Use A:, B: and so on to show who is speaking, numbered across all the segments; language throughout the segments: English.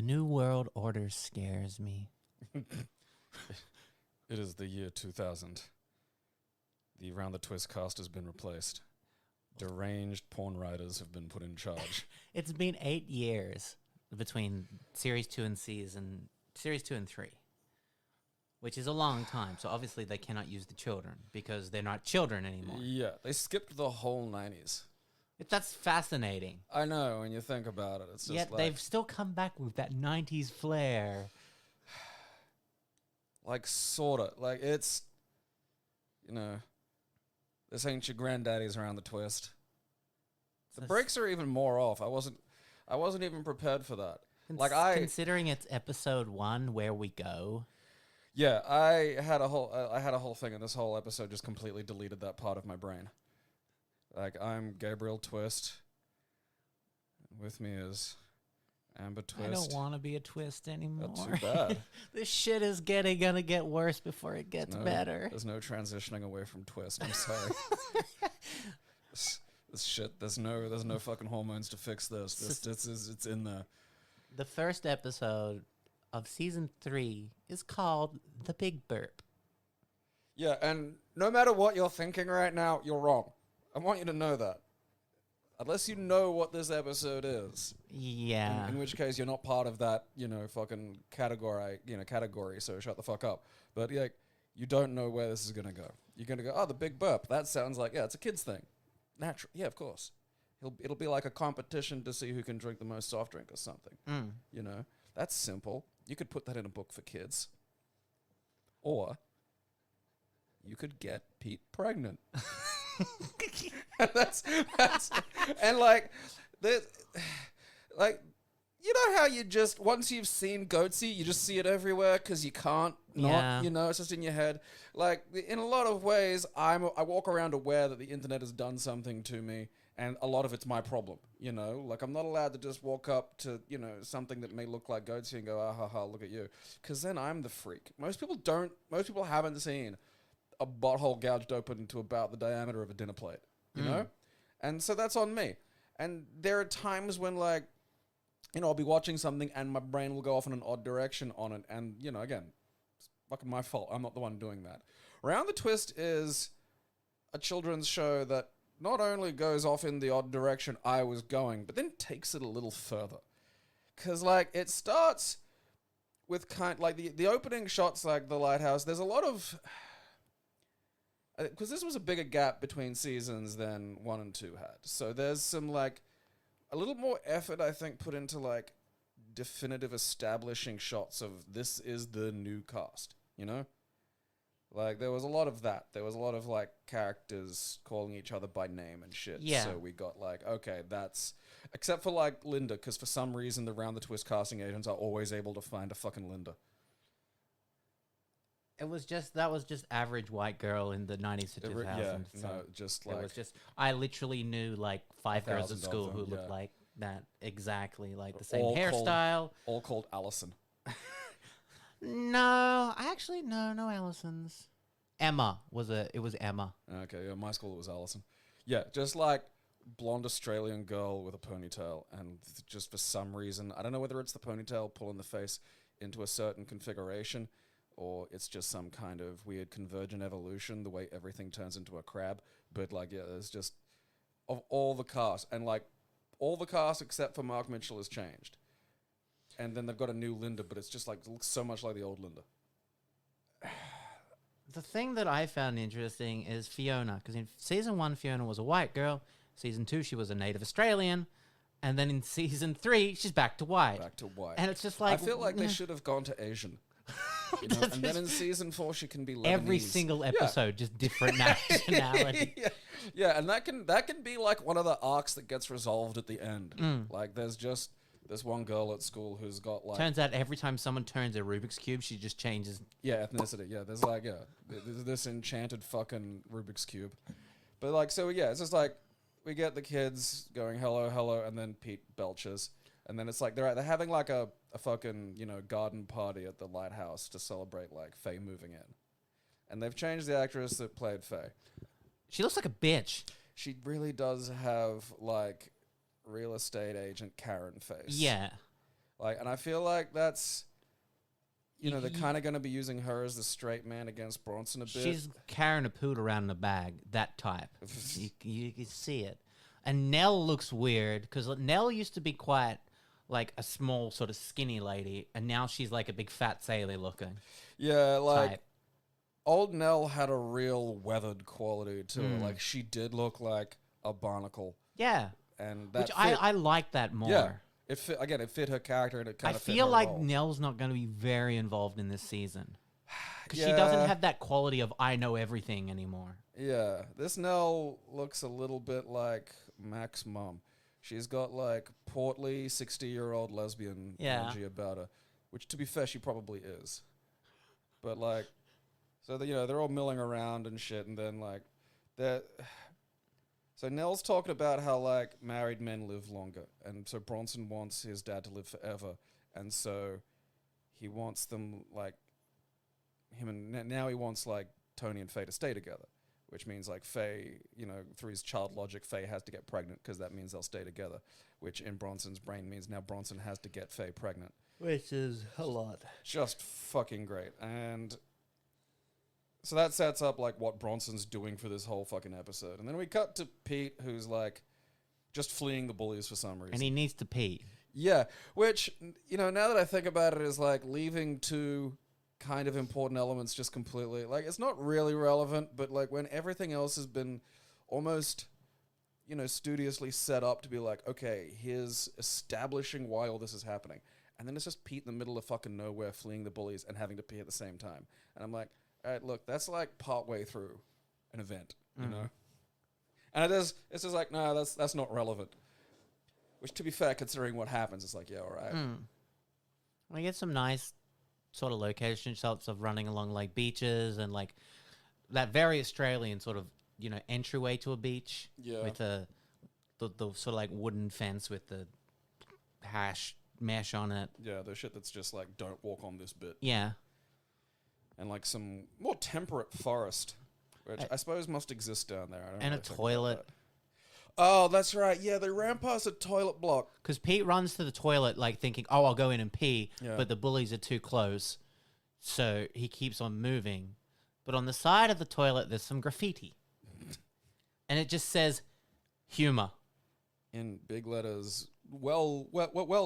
A: The New World Order scares me.
B: It is the year 2000. The Round the Twist cast has been replaced. Deranged porn writers have been put in charge.
A: It's been 8 years between Series 2 and Series 2 and 3, which is a long time. So obviously they cannot use the children because they're not children anymore.
B: Yeah, they skipped the whole 90s.
A: That's fascinating.
B: I know, when you think about it. It's just
A: Yet they've still come back with that 90s flair.
B: Like, sorta. Like, it's, this ain't your granddaddy's Around the Twist. The brakes are even more off. I wasn't even prepared for that.
A: Considering it's episode 1, Where We Go.
B: Yeah, I had a whole thing, and this whole episode just completely deleted that part of my brain. Like, I'm Gabriel Twist. With me is Amber Twist.
A: I don't want to be a twist anymore.
B: That's too bad.
A: This shit is gonna get worse before it gets better.
B: There's no transitioning away from Twist. I'm sorry. this shit. There's no fucking hormones to fix this. It's in there.
A: The first episode of season 3 is called The Big Burp.
B: Yeah, and no matter what you're thinking right now, you're wrong. I want you to know that. Unless you know what this episode is.
A: Yeah.
B: In which case you're not part of that, fucking category, so shut the fuck up. But yeah, you don't know where this is going to go. You're going to go, the Big Burp. That sounds like, it's a kid's thing. Natural. Yeah, of course. It'll be like a competition to see who can drink the most soft drink or something. That's simple. You could put that in a book for kids. Or you could get Pete pregnant. that's and how you just, once you've seen Goatsy, you just see it everywhere because you can't not, it's just in your head. Like, in a lot of ways, I walk around aware that the internet has done something to me, and a lot of it's my problem, Like, I'm not allowed to just walk up to, something that may look like Goatsy and go, ha ha, look at you. Because then I'm the freak. Most people haven't seen a butthole gouged open to about the diameter of a dinner plate, you know? And so that's on me. And there are times when, I'll be watching something and my brain will go off in an odd direction on it. And, again, it's fucking my fault. I'm not the one doing that. Round the Twist is a children's show that not only goes off in the odd direction I was going, but then takes it a little further. Because, it starts with the opening shots, like the lighthouse. There's a lot of... Because this was a bigger gap between seasons than 1 and 2 had. So there's some, a little more effort, I think, put into, definitive establishing shots of this is the new cast, there was a lot of that. There was a lot of, characters calling each other by name and shit.
A: Yeah.
B: So we got, okay, that's... Except for, Linda, because for some reason the Round the Twist casting agents are always able to find a fucking Linda.
A: That was just average white girl in the 90s to 2000s.
B: Yeah,
A: so
B: no, just
A: it was just, I literally knew 5 girls at school who looked like that, exactly, the same hairstyle.
B: All called Allison.
A: No, no Allisons. Emma it was Emma.
B: Okay, yeah, my school it was Allison. Yeah, just blonde Australian girl with a ponytail, and just for some reason, I don't know whether it's the ponytail pulling the face into a certain configuration, or it's just some kind of weird convergent evolution, the way everything turns into a crab. But, there's just... Of all the cast, and, all the cast except for Mark Mitchell has changed. And then they've got a new Linda, but it's just, it looks so much like the old Linda.
A: The thing that I found interesting is Fiona, because in season 1, Fiona was a white girl. Season 2, she was a native Australian. And then in season 3, she's back to white.
B: Back to white.
A: And it's just
B: I feel like they should have gone to Asian. And then in season 4 she can be Lebanese.
A: Every single episode, just different nationality.
B: Yeah, and that can be one of the arcs that gets resolved at the end. There's just this one girl at school who's got
A: Turns out every time someone turns a Rubik's Cube, she just changes.
B: Yeah, ethnicity. Yeah, there's there's this enchanted fucking Rubik's Cube. But it's just we get the kids going hello, hello, and then Pete belches. And then it's they're having a fucking, garden party at the lighthouse to celebrate Faye moving in. And they've changed the actress that played Faye.
A: She looks like a bitch.
B: She really does have real estate agent Karen face.
A: Yeah.
B: Like, and I feel like that's, they're kind of going to be using her as the straight man against Bronson a bit.
A: She's carrying a poot around in a bag, that type. you can see it. And Nell looks weird, because Nell used to be quite like a small sort of skinny lady, and now she's like a big fat sailor looking.
B: Yeah, like type. Old Nell had a real weathered quality to her. Like, she did look like a barnacle.
A: Yeah.
B: And that
A: which I like that more.
B: Yeah. It fit her character, and it kind of fit her
A: I feel like
B: role.
A: Nell's not going to be very involved in this season. Because she doesn't have that quality of I know everything anymore.
B: Yeah. This Nell looks a little bit like Mac's mom. She's got, like, portly, 60-year-old lesbian energy about her. Which, to be fair, she probably is. But, like... So, they're all milling around and shit, and then, like... So Nell's talking about how, like, married men live longer. And so Bronson wants his dad to live forever. And so he wants them, like... Now he wants, like, Tony and Faye to stay together. Which means, like, Faye, through his child logic, Faye has to get pregnant because that means they'll stay together. Which in Bronson's brain means now Bronson has to get Faye pregnant.
A: Which is a lot.
B: Just fucking great. And so that sets up, like, what Bronson's doing for this whole fucking episode. And then we cut to Pete, who's, like, just fleeing the bullies for some reason.
A: And he needs to pee.
B: Yeah, which, now that I think about it, is, like, leaving two kind of important elements just completely. Like, it's not really relevant, but, like, when everything else has been almost, studiously set up to be like, okay, here's establishing why all this is happening. And then it's just Pete in the middle of fucking nowhere fleeing the bullies and having to pee at the same time. And I'm like, all right, look, that's like partway through an event, you know? And it's just like, no, that's not relevant. Which, to be fair, considering what happens, it's like, yeah, all right.
A: We get some nice sort of location shots of running along, like, beaches and, like, that very Australian sort of, entryway to a beach.
B: Yeah.
A: With the sort of, like, wooden fence with the hash mesh on it.
B: Yeah, the shit that's just like, don't walk on this bit.
A: Yeah.
B: And, like, some more temperate forest, which I suppose must exist down there. I don't
A: and
B: really
A: a toilet.
B: Oh, that's right. Yeah, they ran past a toilet block.
A: Because Pete runs to the toilet, like, thinking, oh, I'll go in and pee, but the bullies are too close. So he keeps on moving. But on the side of the toilet, there's some graffiti. And it just says, humor.
B: In big letters. Well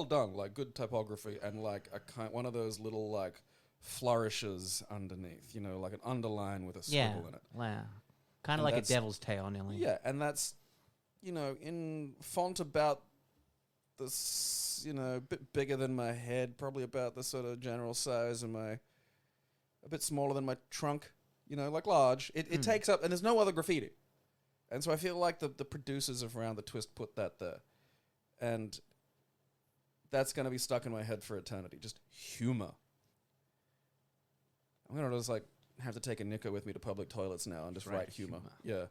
B: done. Like, good typography. And, like, one of those little, like, flourishes underneath, like an underline with a scribble in it.
A: Wow. Kind of like a devil's tail, nearly.
B: Yeah, and that's, in font about this, a bit bigger than my head, probably about the sort of general size of a bit smaller than my trunk, like large. It takes up, and there's no other graffiti. And so I feel like the producers of Round the Twist put that there. And that's going to be stuck in my head for eternity. Just humor. I'm going to just, like, have to take a Nico with me to public toilets now and just write humor. Yeah.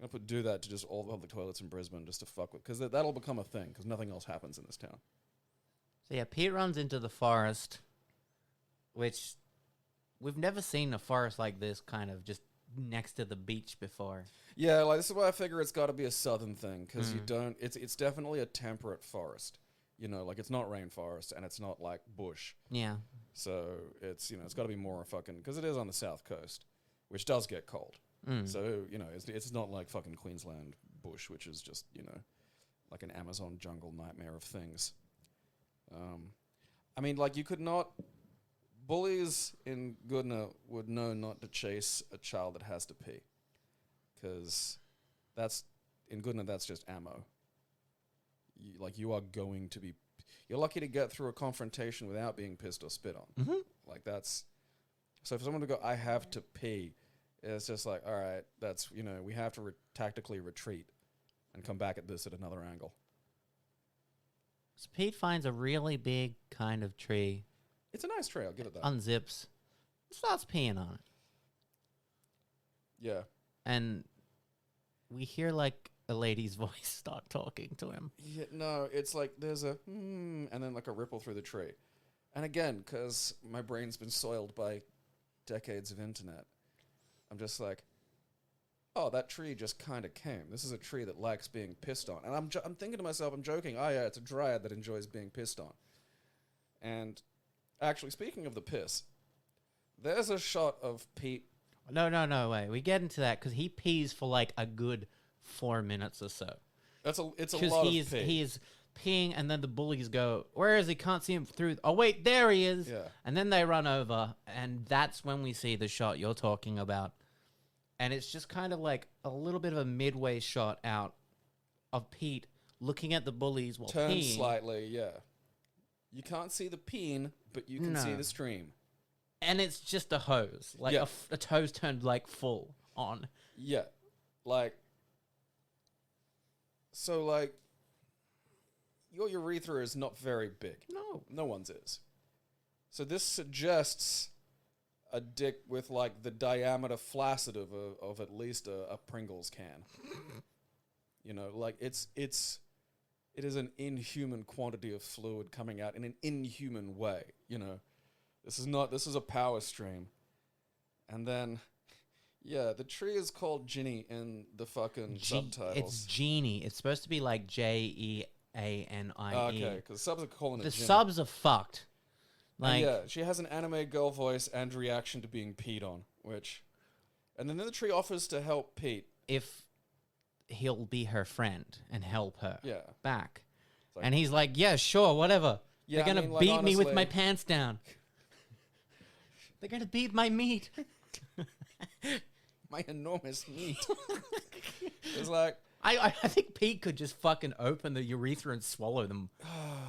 B: I'm going to do that to just all the public toilets in Brisbane just to fuck with. Because that'll become a thing, because nothing else happens in this town.
A: So, yeah, Pete runs into the forest, which we've never seen a forest like this kind of just next to the beach before.
B: Yeah, like, this is why I figure it's got to be a southern thing, because it's definitely a temperate forest. Like, it's not rainforest, and it's not, like, bush.
A: Yeah.
B: So it's, it's got to be more fucking, because it is on the south coast, which does get cold. So, it's not like fucking Queensland bush, which is just, like an Amazon jungle nightmare of things. I mean, like, you could not, bullies in Goodna would know not to chase a child that has to pee. Because in Goodna, that's just ammo. You are going to be... You're lucky to get through a confrontation without being pissed or spit on.
A: Mm-hmm.
B: Like, that's... So for someone to go, I have to pee, it's just like, all right, that's, we have to tactically retreat and come back at this at another angle.
A: So Pete finds a really big kind of tree.
B: It's a nice tree, I'll give it that.
A: Unzips. Starts peeing on it.
B: Yeah.
A: And we hear, like, a lady's voice start talking to him.
B: Yeah, no, it's like there's a and then like a ripple through the tree. And again, because my brain's been soiled by decades of internet, I'm just like, oh, that tree just kind of came. This is a tree that likes being pissed on. And I'm thinking to myself, I'm joking, oh yeah, it's a dryad that enjoys being pissed on. And actually, speaking of the piss, there's a shot of Pete.
A: No, wait. We get into that because he pees for like a good 4 minutes or so.
B: It's a lot of pee.
A: He's peeing, and then the bullies go, where is he? Can't see him through. Oh, wait, there he is.
B: Yeah.
A: And then they run over, and that's when we see the shot you're talking about. And it's just kind of like a little bit of a midway shot out of Pete looking at the bullies while
B: Turn
A: peeing.
B: slightly, yeah. You can't see the peen, but you can see the stream.
A: And it's just a hose. Like a hose turned like full on.
B: Yeah. Like, so like, your urethra is not very big. No one's is. So this suggests a dick with like the diameter flaccid of at least a Pringles can. You know, like it is an inhuman quantity of fluid coming out in an inhuman way. You know, this is a power stream. And then, yeah, the tree is called Ginny in the fucking subtitles.
A: It's Genie. It's supposed to be like Jeanie.
B: Okay, because subs are calling it
A: the
B: Ginny.
A: subs are fucked. Like,
B: yeah, she has an anime girl voice and reaction to being peed on, and then the tree offers to help Pete
A: if he'll be her friend and help her back.
B: Like,
A: and he's like, yeah, sure, whatever.
B: Yeah,
A: They're going to beat me with my pants down. They're going to beat my meat.
B: My enormous meat. It's like...
A: I think Pete could just fucking open the urethra and swallow them.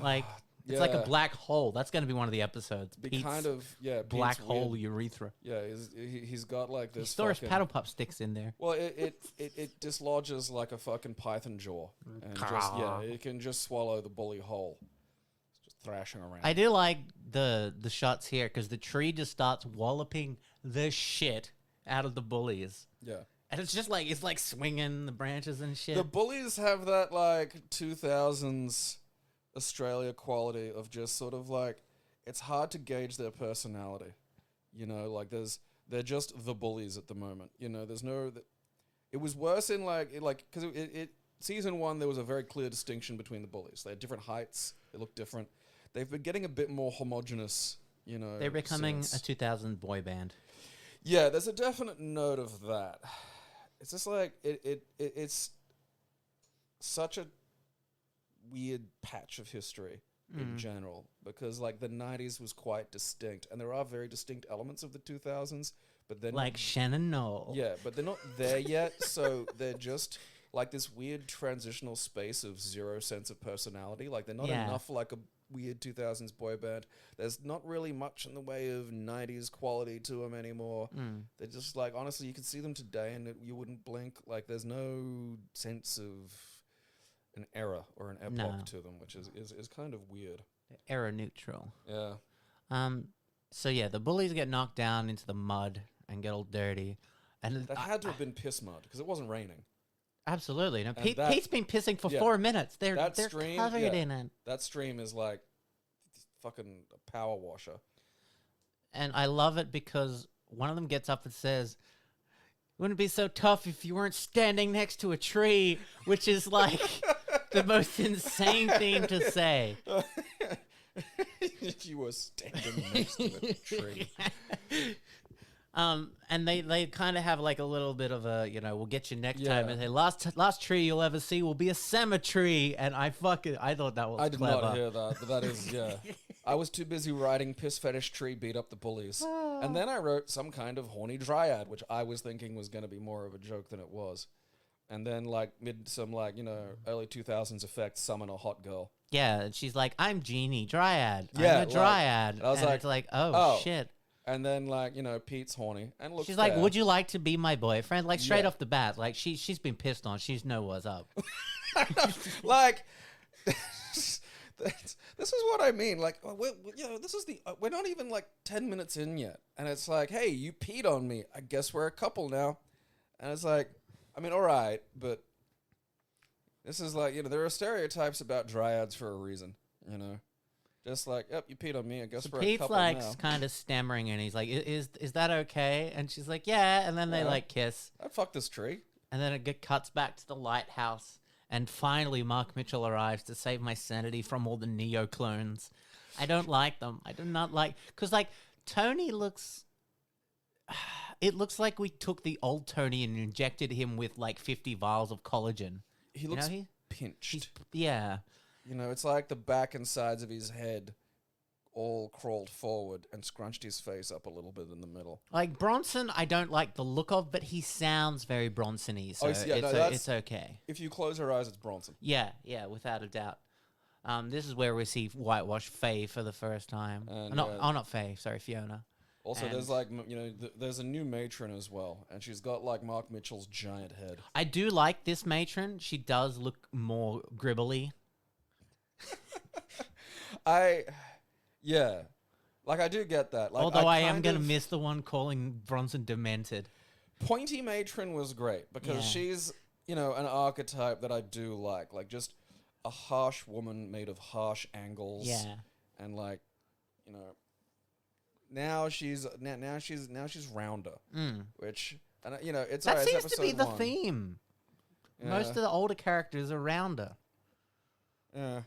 A: Like... It's like a black hole. That's going to be one of the episodes. Pete's
B: kind of,
A: black
B: Pete's
A: hole
B: weird.
A: urethra.
B: Yeah, he's got like this.
A: He stores paddle pop sticks in there.
B: Well, it dislodges like a fucking python jaw, and it can just swallow the bully whole. It's just thrashing around.
A: I do like the shots here because the tree just starts walloping the shit out of the bullies.
B: Yeah.
A: And it's just like it's like swinging the branches and shit.
B: The bullies have that like 2000s. Australia quality of just sort of like, it's hard to gauge their personality, you know, like they're just the bullies at the moment, you know, it was worse in because season 1, there was a very clear distinction between the bullies. They had different heights, they looked different. They've been getting a bit more homogenous, you know.
A: They're becoming a 2000 boy band.
B: Yeah, there's a definite note of that. It's just like, it's such a weird patch of history in general, because like the 90s was quite distinct, and there are very distinct elements of the 2000s, but then
A: like Shannon Knoll.
B: Yeah, but they're not there yet, so they're just like this weird transitional space of zero sense of personality. Like they're not enough like a weird 2000s boy band. There's not really much in the way of 90s quality to them anymore. They're just like, honestly, you could see them today and you wouldn't blink. Like there's no sense of an era or an epoch to them, which is kind of weird.
A: Era neutral.
B: Yeah.
A: So yeah, the bullies get knocked down into the mud and get all dirty. And
B: that had to have been piss mud because it wasn't raining.
A: Absolutely. No, Pete's been pissing for 4 minutes. They're covered in it.
B: That stream is like fucking a power washer.
A: And I love it because one of them gets up and says, "Wouldn't it be so tough if you weren't standing next to a tree," which is like the most insane thing to say.
B: You were standing next to a tree.
A: And they kind of have like a little bit of a, you know, we'll get you next time. And say, last tree you'll ever see will be a cemetery. And I thought that was
B: I did
A: clever.
B: not hear that, but that is, yeah. I was too busy writing piss fetish tree beat up the bullies. And then I wrote some kind of horny dryad, which I was thinking was going to be more of a joke than it was. And then like early 2000s effects, summon a hot girl.
A: Yeah, and she's like, I'm Genie, dryad.
B: Yeah,
A: I'm a dryad.
B: I was
A: and
B: like,
A: it's like, oh, shit.
B: And then like, Pete's horny and looks
A: She's like, would you like to be my boyfriend? Like straight off the bat, like she's been pissed on. She knows what's up.
B: Like, this is what I mean. Like, we're not even like 10 minutes in yet. And it's like, hey, you peed on me. I guess we're a couple now. And it's like, I mean, all right, but this is like, there are stereotypes about dryads for a reason, Just like, yep, you peed on me. I guess we're a couple now. Pete's
A: like kind of stammering, and he's like, "Is that okay?" And she's like, "Yeah." And then they like kiss.
B: I'd fuck this tree.
A: And then it cuts back to the lighthouse, and finally Mark Mitchell arrives to save my sanity from all the Neo clones. I don't like them. I do not like... Because, like, Tony looks... It looks like we took the old Tony and injected him with, like, 50 vials of collagen.
B: He looks pinched.
A: Yeah.
B: You know, it's like the back and sides of his head all crawled forward and scrunched his face up a little bit in the middle.
A: Like, Bronson, I don't like the look of, but he sounds very Bronson-y, so it's okay.
B: If you close your eyes, it's Bronson.
A: Yeah, without a doubt. This is where we see whitewash Faye for the first time. Not Faye, sorry, Fiona.
B: Also, there's like, you know, there's a new matron as well, and she's got like Mark Mitchell's giant head.
A: I do like this matron. She does look more gribbly.
B: Yeah. Like, I do get that. Like,
A: although I am going to miss the one calling Bronson demented.
B: Pointy matron was great because she's, you know, an archetype that I do like. Like, just a harsh woman made of harsh angles.
A: Yeah.
B: And, like, you know, now she's rounder. Which, and you know, it's...
A: That seems to be the theme. Yeah. Most of the older characters are rounder.
B: Yeah.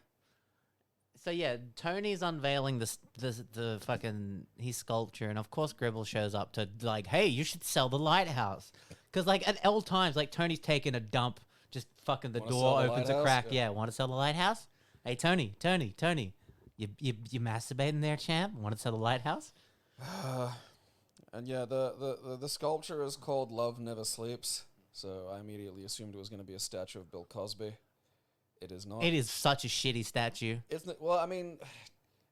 A: So yeah, Tony's unveiling the fucking his sculpture, and of course Gribble shows up to like, hey, you should sell the lighthouse, because like at all times, like Tony's taking a dump, just fucking the door opens a crack. Yeah, want to sell the lighthouse? Hey Tony, you masturbating there, champ? Want to sell the lighthouse?
B: And yeah, the sculpture is called Love Never Sleeps, so I immediately assumed it was going to be a statue of Bill Cosby. It is not.
A: It is such a shitty statue.
B: It's not, well, I mean,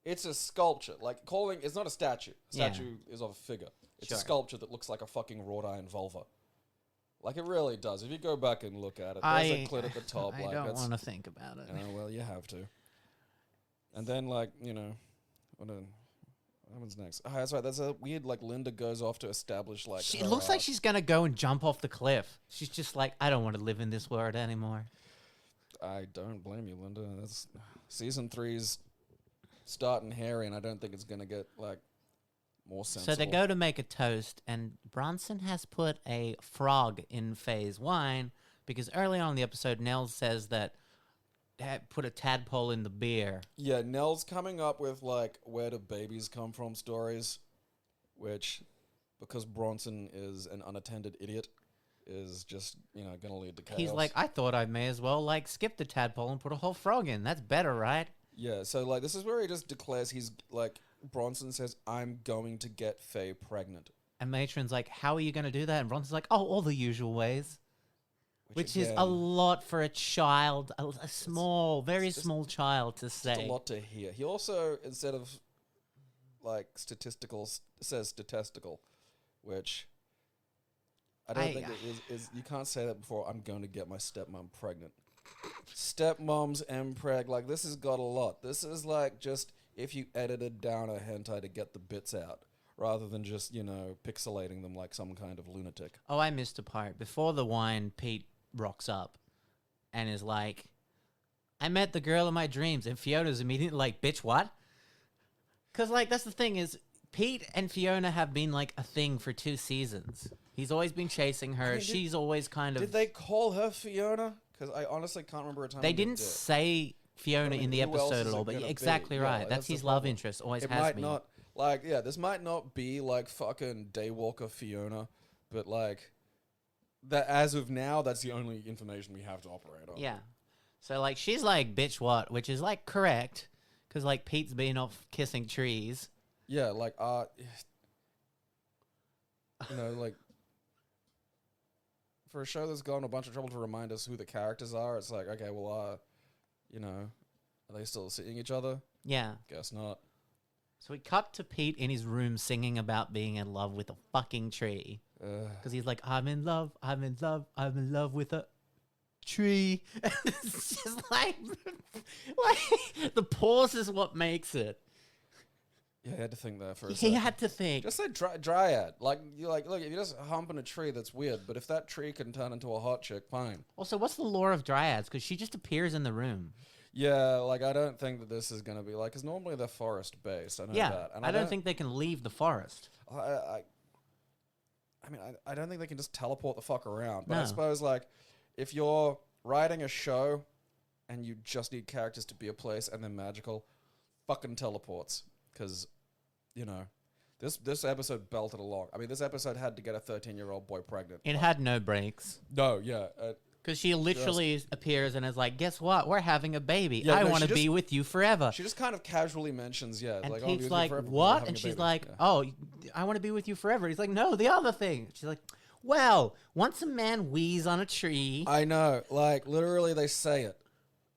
B: it's a sculpture. Like, it's not a statue. A statue is of a figure. It's a sculpture that looks like a fucking wrought iron vulva. Like, it really does. If you go back and look at it, there's a clit at the top.
A: I don't want to think about it.
B: Well, you have to. And then, like, you know, what happens next? Oh, that's right. There's a weird, like, Linda goes off to establish, like,
A: it looks like she's going to go and jump off the cliff. She's just like, I don't want to live in this world anymore.
B: I don't blame you, Linda. That's season 3's starting hairy, and I don't think it's going to get, like, more sensible.
A: So they go to make a toast, and Bronson has put a frog in Faye's wine, because early on in the episode, Nell says that put a tadpole in the beer.
B: Yeah, Nell's coming up with, like, where do babies come from stories, which, because Bronson is an unattended idiot, is just, you know, gonna lead to chaos.
A: He's like, I thought I may as well, like, skip the tadpole and put a whole frog in. That's better, right?
B: Yeah, so, like, this is where he just declares he's, like, Bronson says, I'm going to get Faye pregnant.
A: And Matron's like, how are you going to do that? And Bronson's like, oh, all the usual ways. Which is a lot for a child, a small, very small child to say.
B: It's a lot to hear. He also, instead of, like, statistical, says statistical, which... I don't think it is. You can't say that before. I'm going to get my stepmom pregnant. Stepmoms impreg. Like, this has got a lot. This is like just if you edited down a hentai to get the bits out, rather than just, you know, pixelating them like some kind of lunatic.
A: Oh, I missed a part. Before the wine, Pete rocks up and is like, I met the girl of my dreams. And Fiona's immediately like, bitch, what? Because, like, that's the thing is, Pete and Fiona have been, like, a thing for 2 seasons. He's always been chasing her. I mean, she's always kind of...
B: Did they call her Fiona? Because I honestly can't remember a time.
A: They didn't say Fiona in the episode at all, but exactly right. Yeah, that's his love interest. Always has been. It might
B: not... Like, yeah, this might not be, like, fucking Daywalker Fiona, but, like, that as of now, that's the only information we have to operate on.
A: Yeah. So, like, she's like, bitch, what? Which is, like, correct. Because, like, Pete's been off kissing trees.
B: Yeah, like, you know, like... For a show that's gone a bunch of trouble to remind us who the characters are, it's like, okay, well, you know, are they still seeing each other?
A: Yeah.
B: Guess not.
A: So we cut to Pete in his room singing about being in love with a fucking tree. Because he's like, I'm in love with a tree. It's just like the pause is what makes it.
B: Yeah, I had to think there for a
A: second. He had to think.
B: Just say dryad. Like, you're like, look, if you're just humping a tree, that's weird. But if that tree can turn into a hot chick, fine.
A: Also, what's the lore of dryads? Because she just appears in the room.
B: Yeah, like, I don't think that this is going to be like, because normally they're forest-based. I know that.
A: And I don't think they can leave the forest.
B: I mean, I don't think they can just teleport the fuck around. But I suppose, like, if you're writing a show and you just need characters to be a place and they're magical, fucking teleports because, you know, this episode belted along. I mean, this episode had to get a 13-year-old boy pregnant.
A: It had no breaks.
B: No, yeah.
A: Because she literally appears and is like, guess what? We're having a baby.
B: Yeah,
A: I
B: no,
A: want to be with you forever.
B: She just kind of casually mentions,
A: And
B: like,
A: Pete's
B: oh,
A: like, what? And she's like, oh, I want to be with you forever. He's like, no, the other thing. She's like, well, once a man wheeze on a tree.
B: I know. Like, literally, they say it.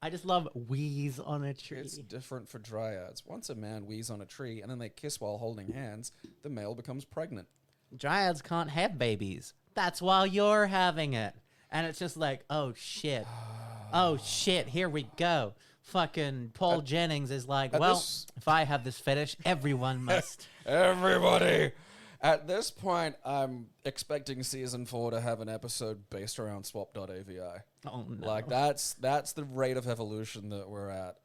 A: I just love wheeze on a tree.
B: It's different for dryads. Once a man wheezes on a tree and then they kiss while holding hands, the male becomes pregnant.
A: Dryads can't have babies. That's while you're having it. And it's just like, oh, shit. Oh, shit. Here we go. Fucking Paul Jennings is like, well, if I have this fetish, everyone must.
B: Everybody. At this point, I'm expecting season 4 to have an episode based around swap.avi.
A: Oh, no.
B: Like, that's the rate of evolution that we're at.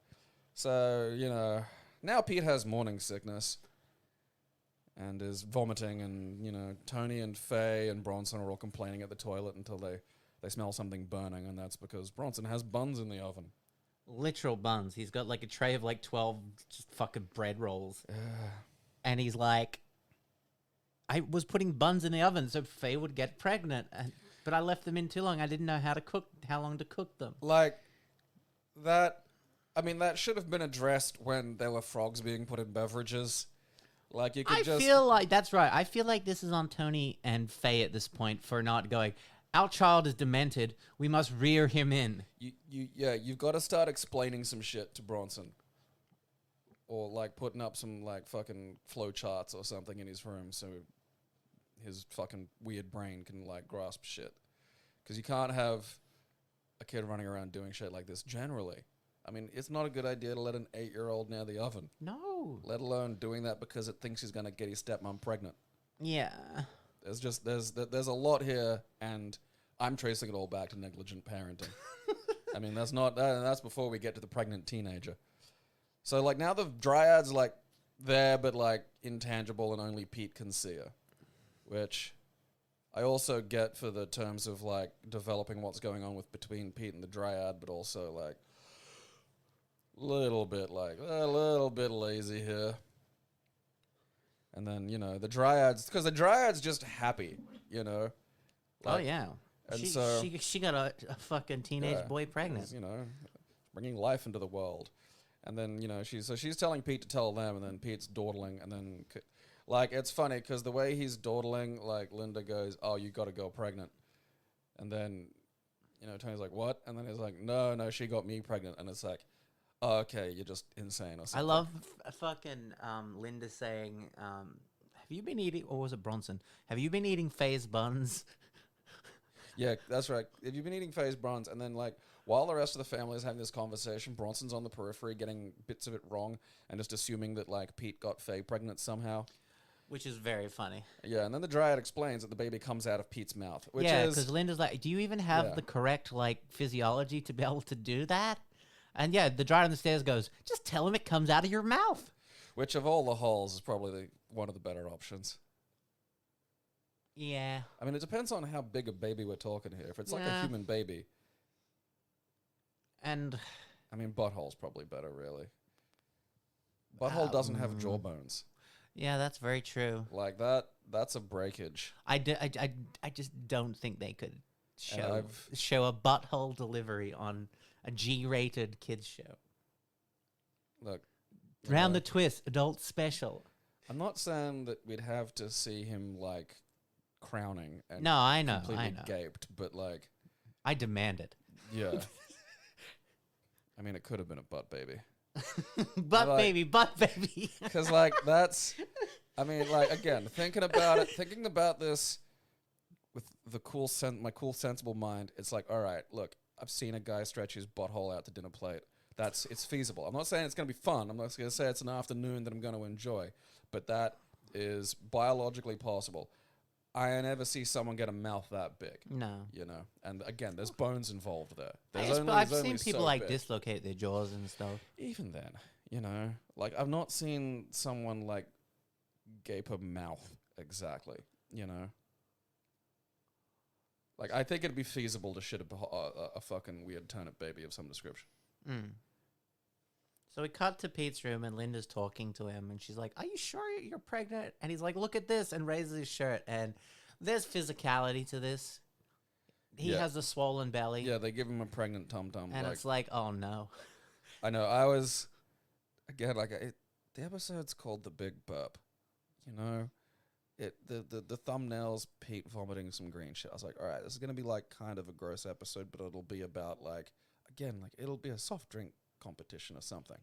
B: So, you know, now Pete has morning sickness and is vomiting, and, you know, Tony and Faye and Bronson are all complaining at the toilet until they smell something burning, and that's because Bronson has buns in the oven.
A: Literal buns. He's got like a tray of like 12 just fucking bread rolls. And he's like, I was putting buns in the oven so Faye would get pregnant, but I left them in too long. I didn't know how long to cook them.
B: Like, that should have been addressed when there were frogs being put in beverages. Like, you could
A: I feel like, that's right. I feel like this is on Tony and Faye at this point for not going, our child is demented. We must rear him in.
B: You've got to start explaining some shit to Bronson. Or, like, putting up some, like, fucking flow charts or something in his room so his fucking weird brain can, like, grasp shit. Because you can't have a kid running around doing shit like this generally. I mean, it's not a good idea to let an 8-year-old near the oven.
A: No.
B: Let alone doing that because it thinks he's going to get his stepmom pregnant.
A: Yeah.
B: There's a lot here, and I'm tracing it all back to negligent parenting. I mean, that's before we get to the pregnant teenager. So, like, now the dryad's, like, there, but, like, intangible, and only Pete can see her. Which I also get for the terms of, like, developing what's going on between Pete and the dryad, but also, like, a little bit lazy here. And then, you know, the dryad's just happy, you know. Like,
A: oh, yeah.
B: And
A: she got a fucking teenage boy pregnant.
B: You know, bringing life into the world. And then, you know, she's telling Pete to tell them, and then Pete's dawdling, and then, like, it's funny, because the way he's dawdling, like, Linda goes, oh, you got a girl pregnant. And then, you know, Tony's like, what? And then he's like, no, she got me pregnant. And it's like, oh, okay, you're just insane or something.
A: I love fucking Linda saying, have you been eating, or was it Bronson? Have you been eating Faye's buns?
B: Yeah, that's right. Have you been eating Faye's buns? And then, like, while the rest of the family is having this conversation, Bronson's on the periphery getting bits of it wrong and just assuming that, like, Pete got Faye pregnant somehow.
A: Which is very funny.
B: Yeah, and then the dryad explains that the baby comes out of Pete's mouth. Which
A: because Linda's like, do you even have the correct, like, physiology to be able to do that? And yeah, the dryad on the stairs goes, just tell him it comes out of your mouth.
B: Which, of all the holes, is probably one of the better options.
A: Yeah.
B: I mean, it depends on how big a baby we're talking here. If it's like a human baby.
A: And
B: I mean, butthole's probably better, really. Butthole doesn't have jawbones.
A: Yeah, that's very true.
B: Like, that's a breakage.
A: I just don't think they could show a butthole delivery on a G-rated kids show.
B: Look.
A: Round the twist, adult special.
B: I'm not saying that we'd have to see him, like, crowning and
A: I know.
B: completely gaped, but, like...
A: I demand it.
B: Yeah. I mean, it could have been a butt baby.
A: butt baby.
B: Because, like, that's... I mean, like, again, thinking about this with my cool, sensible mind, it's like, all right, look, I've seen a guy stretch his butthole out to dinner plate. It's feasible. I'm not saying it's going to be fun. I'm not going to say it's an afternoon that I'm going to enjoy. But that is biologically possible. I never see someone get a mouth that big.
A: No.
B: You know? And again, there's bones involved there.
A: I've seen people like dislocate their jaws and stuff.
B: Even then, you know? Like, I've not seen someone like gape a mouth exactly, you know? Like, I think it'd be feasible to shit a fucking weird turnip baby of some description.
A: So we cut to Pete's room, and Linda's talking to him, and she's like, "Are you sure you're pregnant?" And he's like, "Look at this," and raises his shirt. And there's physicality to this. He has a swollen belly.
B: Yeah, they give him a pregnant tum-tum.
A: And it's like, oh no.
B: I know. I was, again, the episode's called The Big Burp. You know? The thumbnail's Pete vomiting some green shit. I was like, all right, this is going to be like kind of a gross episode, but it'll be about like, again, like it'll be a soft drink competition or something.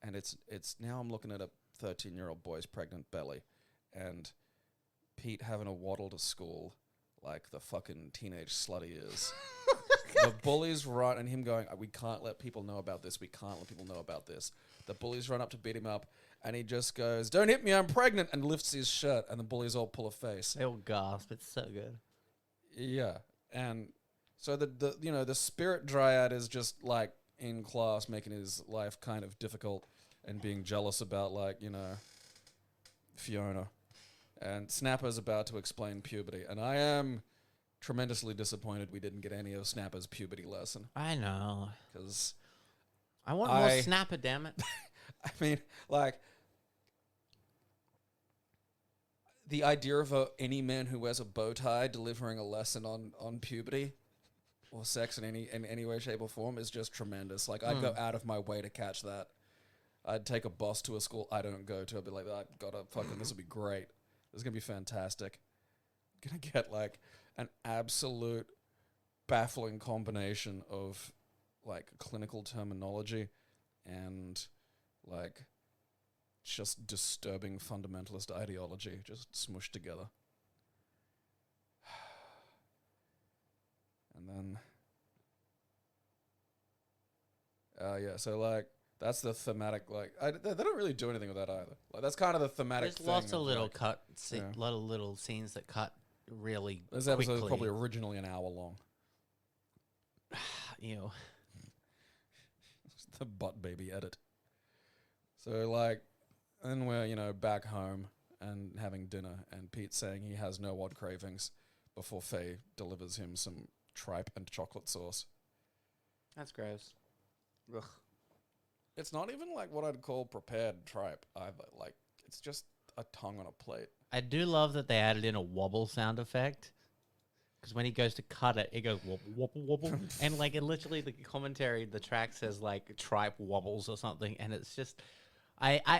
B: And it's now I'm looking at a 13-year-old boy's pregnant belly and Pete having a waddle to school like the fucking teenage slut he is. The bullies run and him going, we can't let people know about this. We can't let people know about this. The bullies run up to beat him up and he just goes, "Don't hit me, I'm pregnant," and lifts his shirt and the bullies all pull a face.
A: They all gasp. It's so good.
B: Yeah. And so the spirit dryad is just like in class making his life kind of difficult and being jealous about like, Fiona. And Snapper's about to explain puberty. And I am tremendously disappointed we didn't get any of Snapper's puberty lesson.
A: I know.
B: Because
A: I want more Snapper, damn it.
B: I mean, like, the idea of any man who wears a bow tie delivering a lesson on puberty or sex in any way, shape, or form is just tremendous. Like, I'd go out of my way to catch that. I'd take a bus to a school I don't go to. I'd be like, I've got to fucking, this will be great. This is going to be fantastic. I'm going to get, like, an absolute baffling combination of, like, clinical terminology and, like, just disturbing fundamentalist ideology just smushed together. And then... so, like, that's the thematic, like... they don't really do anything with that either. Like, that's kind of the thematic
A: There's
B: thing.
A: lots of little
B: like,
A: lot of little scenes that cut really
B: this
A: quickly.
B: episode was probably originally an hour long.
A: Ew.
B: The butt baby edit. So, like, then we're, back home and having dinner, and Pete's saying he has no odd cravings before Faye delivers him some tripe and chocolate sauce.
A: That's gross. Ugh.
B: It's not even like what I'd call prepared tripe either. Like, it's just a tongue on a plate.
A: I do love that they added in a wobble sound effect. Because when he goes to cut it, it goes wobble, wobble, wobble. And, like, it literally, the commentary, the track says, like, tripe wobbles or something. And it's just...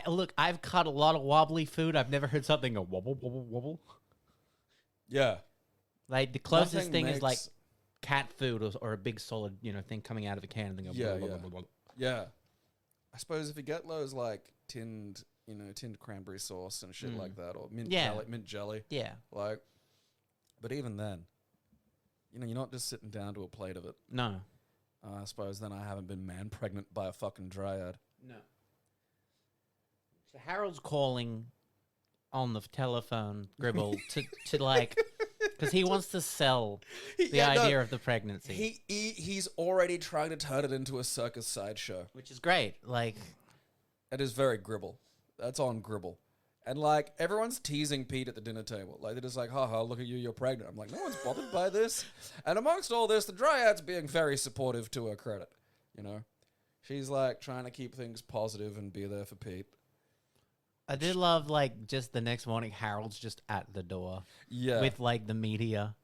A: Look, I've cut a lot of wobbly food. I've never heard something go wobble, wobble, wobble.
B: Yeah.
A: Like, the closest thing is, like, cat food or a big solid, thing coming out of a can and then go
B: yeah,
A: blah,
B: yeah.
A: Blah, blah, blah.
B: Yeah. I suppose if you get those, like, tinned cranberry sauce and shit like that, or mint jelly.
A: Yeah.
B: Like, but even then, you're not just sitting down to a plate of it.
A: No.
B: I suppose then I haven't been man pregnant by a fucking dryad.
A: No. So Harold's calling on the telephone, Gribble, to like, because he wants to sell the idea of the pregnancy.
B: He's already trying to turn it into a circus sideshow.
A: Which is great. Like,
B: it is very Gribble. That's on Gribble. And, like, everyone's teasing Pete at the dinner table. Like, they're just like, haha, look at you, you're pregnant. I'm like, no one's bothered by this. And amongst all this, the dryad's being very supportive to her credit. She's, like, trying to keep things positive and be there for Pete.
A: I did love, like, just the next morning, Harold's just at the door.
B: Yeah.
A: With, like, the media.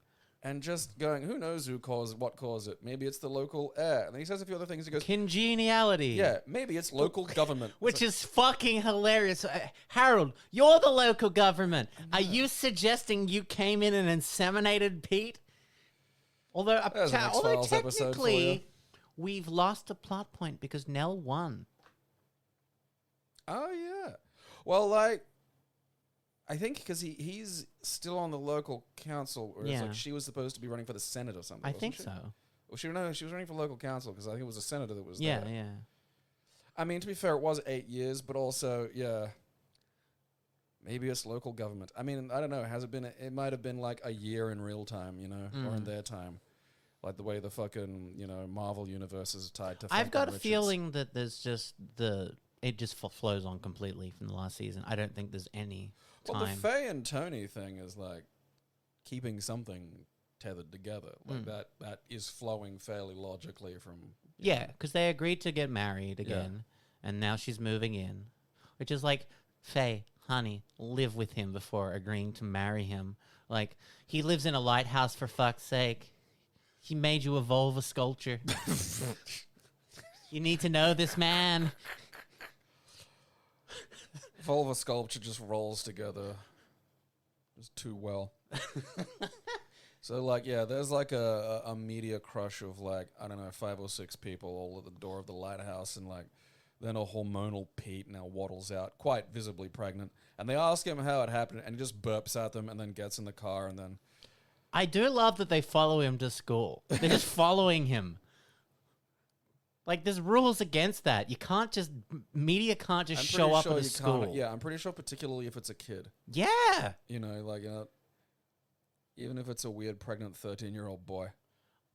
B: And just going, who knows what caused it? Maybe it's the local air. And then he says a few other things. He goes,
A: congeniality.
B: Yeah, maybe it's local government.
A: Which is fucking hilarious. Harold, you're the local government. Are you suggesting you came in and inseminated Pete? Although technically, we've lost a plot point because Nell won.
B: Oh, yeah. Well, like, I think because he's still on the local council, whereas like she was supposed to be running for the Senate or something.
A: I think
B: she?
A: so.
B: Well, she was running for local council because I think it was a senator that was
A: there.
B: there.
A: Yeah.
B: I mean, to be fair, it was 8 years, but also, maybe it's local government. I mean, I don't know. Has it been? It might have been like a year in real time, or in their time, like the way the fucking Marvel universe is tied to.
A: I've got a feeling that there's just it just flows on completely from the last season. I don't think there's any time.
B: Well, the Faye and Tony thing is like keeping something tethered together. Like that is flowing fairly logically from...
A: Yeah, because they agreed to get married again. and now she's moving in, which is like, Faye, honey, live with him before agreeing to marry him. Like, he lives in a lighthouse, for fuck's sake. He made you evolve a sculpture. You need to know this man.
B: Volva sculpture just rolls together just too well. So, like, yeah, there's like a media crush of like, I don't know, 5 or 6 people all at the door of the lighthouse, and like, then a hormonal Pete now waddles out, quite visibly pregnant, and they ask him how it happened, and he just burps at them and then gets in the car, and then...
A: I do love that they follow him to school. They're just following him. Like, there's rules against that. You can't just... Media can't just show up at a school.
B: Yeah, I'm pretty sure, particularly if it's a kid.
A: Yeah!
B: You know, like, even if it's a weird pregnant 13-year-old boy.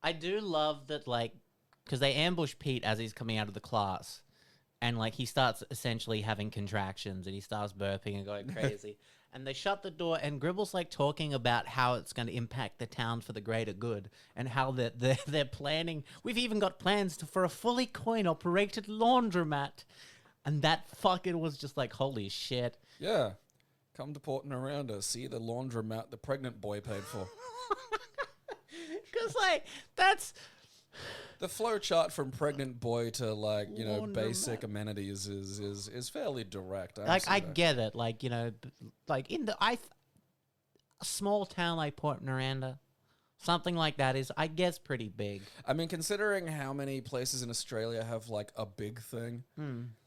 A: I do love that, like... Because they ambush Pete as he's coming out of the class. And, like, he starts essentially having contractions, and he starts burping and going crazy. And they shut the door, and Gribble's, like, talking about how it's going to impact the town for the greater good, and how they're planning. We've even got plans for a fully coin-operated laundromat. And that fucking was just like, holy shit.
B: Yeah. Come to Port Noranda, see the laundromat the pregnant boy paid for.
A: Because, like, that's...
B: The flow chart from pregnant boy to, like, you know, basic amenities is fairly direct.
A: I get it. Like, you know, like in a small town like Port Noranda, something like that is, I guess, pretty big.
B: I mean, considering how many places in Australia have, like, a big thing,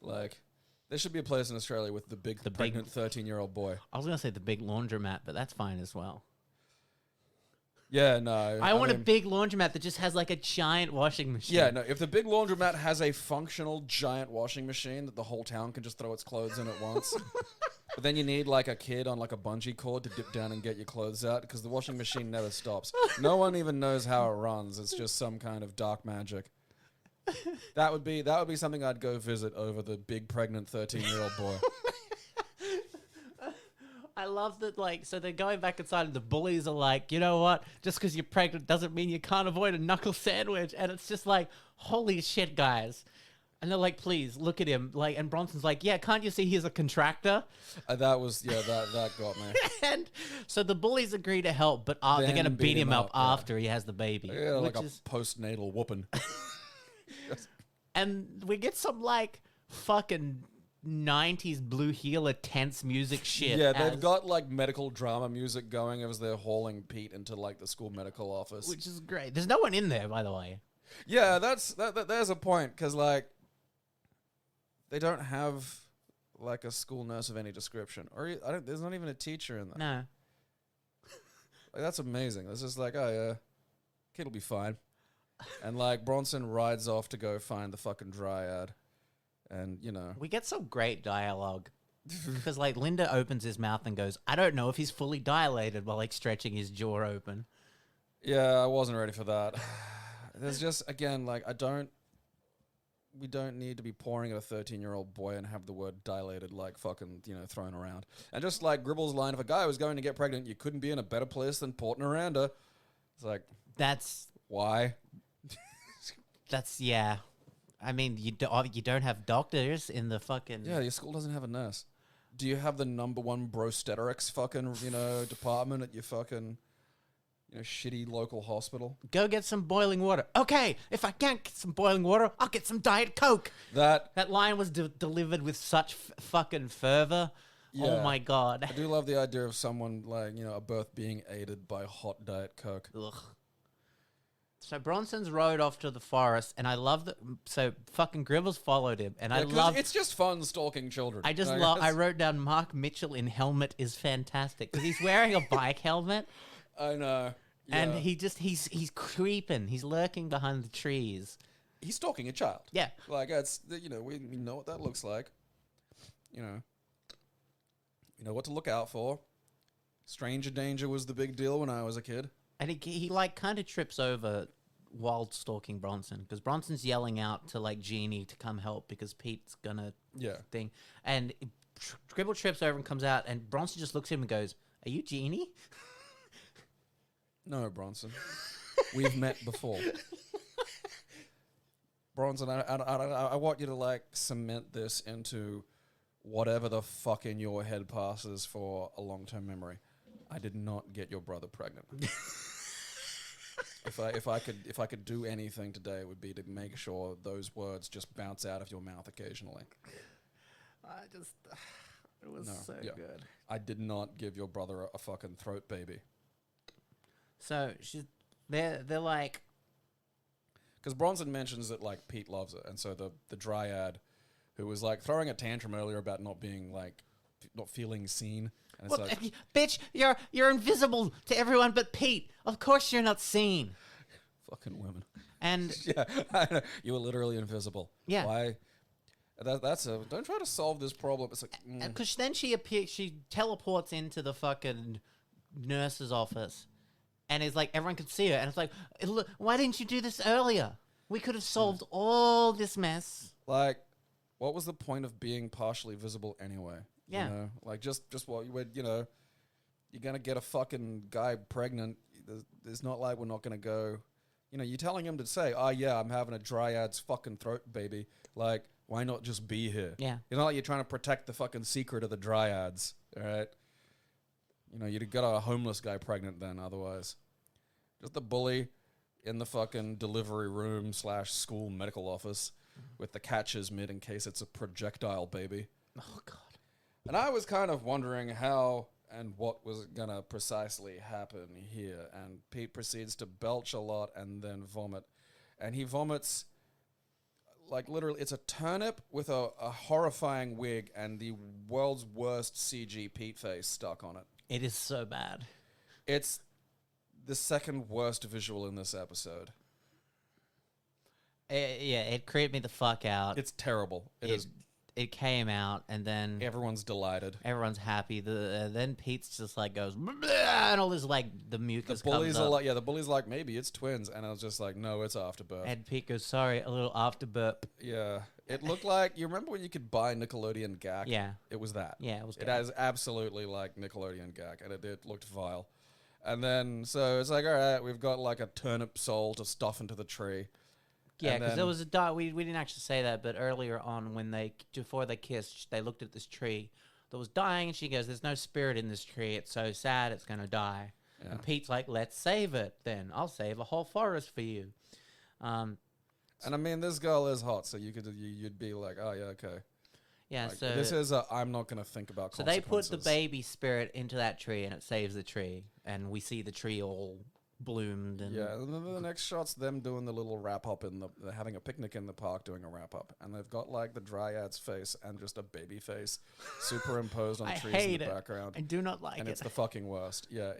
B: like, there should be a place in Australia with the pregnant 13-year-old boy.
A: I was going to say the big laundromat, but that's fine as well.
B: Yeah, no.
A: I want a big laundromat that just has like a giant washing machine.
B: Yeah, no. If the big laundromat has a functional giant washing machine that the whole town can just throw its clothes in at once, but then you need like a kid on like a bungee cord to dip down and get your clothes out because the washing machine never stops. No one even knows how it runs. It's just some kind of dark magic. That would be something I'd go visit over the big pregnant 13-year-old boy.
A: I love that, like, so they're going back inside and the bullies are like, you know what? Just because you're pregnant doesn't mean you can't avoid a knuckle sandwich. And it's just like, holy shit, guys. And they're like, please, look at him. Like, and Bronson's like, yeah, can't you see he's a contractor?
B: That got me.
A: And so the bullies agree to help, but they're going to beat him up after he has the baby.
B: Yeah, like a postnatal whooping.
A: And we get some, like, fucking... 90s Blue Heeler tense music shit.
B: Yeah, they've got like medical drama music going as they're hauling Pete into like the school medical office,
A: which is great. There's no one in there, by the way.
B: Yeah, there's a point because like they don't have like a school nurse of any description, or there's not even a teacher in there.
A: No,
B: like, that's amazing. It's just like, oh yeah, kid will be fine, and like Bronson rides off to go find the fucking dryad. And, you know...
A: We get some great dialogue. Because, like, Linda opens his mouth and goes, I don't know if he's fully dilated while, like, stretching his jaw open.
B: Yeah, I wasn't ready for that. There's just, again, like, we don't need to be pouring at a 13-year-old boy and have the word dilated, like, fucking, you know, thrown around. And just, like, Gribble's line, if a guy was going to get pregnant, you couldn't be in a better place than Port Noranda. It's like...
A: That's...
B: Why?
A: That's, yeah... I mean, you don't have doctors in the fucking...
B: Yeah, your school doesn't have a nurse. Do you have the #1 brosteterics fucking, you know, department at your fucking, you know, shitty local hospital?
A: Go get some boiling water. Okay, if I can't get some boiling water, I'll get some Diet Coke. That line was delivered with such fucking fervor. Yeah. Oh my God.
B: I do love the idea of someone, like, you know, a birth being aided by hot Diet Coke.
A: Ugh. So Bronson's rode off to the forest, and I love that. So fucking Gribbles followed him, and I love.
B: It's just fun stalking children.
A: I just love. I wrote down Mark Mitchell in helmet is fantastic because he's wearing a bike helmet.
B: I know, yeah.
A: And he's creeping. He's lurking behind the trees.
B: He's stalking a child.
A: Yeah,
B: like it's we know what that looks like. You know what to look out for. Stranger danger was the big deal when I was a kid.
A: And he like kind of trips over while stalking Bronson because Bronson's yelling out to like Jeannie to come help because Pete's gonna thing. And Gribble trips over and comes out and Bronson just looks at him and goes, "Are you Jeannie?"
B: No, Bronson. We've met before. Bronson, I want you to like cement this into whatever the fuck in your head passes for a long-term memory. I did not get your brother pregnant. If I could do anything today, it would be to make sure those words just bounce out of your mouth occasionally.
A: It was good.
B: I did not give your brother a fucking throat baby.
A: So they're like,
B: because Bronson mentions that like Pete loves it, and so the dryad, who was like throwing a tantrum earlier about not being like not feeling seen, and it's like,
A: bitch, you're invisible to everyone but Pete. Of course you're not seen.
B: Fucking women.
A: And
B: yeah, you were literally invisible.
A: Yeah.
B: Why? That's a don't try to solve this problem. It's like
A: because then she teleports into the fucking nurse's office, and it's like everyone could see her, and it's like, look, why didn't you do this earlier? We could have solved all this mess.
B: Like, what was the point of being partially visible anyway?
A: Yeah.
B: You know? Like, just what you would, you're going to get a fucking guy pregnant. It's not like we're not going to go, you're telling him to say, oh, yeah, I'm having a dryad's fucking throat baby. Like, why not just be here?
A: Yeah.
B: It's not like you're trying to protect the fucking secret of the dryads, all right? You'd got a homeless guy pregnant then, otherwise. Just the bully in the fucking delivery room / school medical office with the catcher's mitt in case it's a projectile baby.
A: Oh, God.
B: And I was kind of wondering how and what was going to precisely happen here. And Pete proceeds to belch a lot and then vomit. And he vomits, like literally, it's a turnip with a horrifying wig and the world's worst CG Pete face stuck on it.
A: It is so bad.
B: It's the second worst visual in this episode.
A: It creeped me the fuck out.
B: It's terrible.
A: It came out, and then
B: everyone's delighted.
A: Everyone's happy. Then Pete's just like goes, and all this like the mucus.
B: The bullies are like, the bullies like, maybe it's twins, and I was just like, no, it's afterbirth.
A: And Pete goes, sorry, a little afterbirth.
B: Yeah, it looked like, you remember when you could buy Nickelodeon Gak?
A: Yeah,
B: it was that.
A: Yeah, it was.
B: It has absolutely like Nickelodeon Gak, and it looked vile. And then so it's like, all right, we've got like a turnip soul to stuff into the tree.
A: Yeah, because there was a we didn't actually say that, but earlier on when before they kissed, they looked at this tree that was dying, and she goes, "There's no spirit in this tree. It's so sad, it's gonna die." Yeah. And Pete's like, "Let's save it. Then I'll save a whole forest for you."
B: And I mean, this girl is hot, so you'd be like, "Oh yeah, okay."
A: Yeah.
B: Like,
A: so
B: this is I'm not gonna think about.
A: So they put the baby spirit into that tree, and it saves the tree, and we see the tree all bloomed. And
B: and then the next shot's them doing the little wrap up they're having a picnic in the park doing a wrap up, and they've got like the dryad's face and just a baby face superimposed on trees in the background.
A: I do not like it.
B: And it's the fucking worst. Yeah,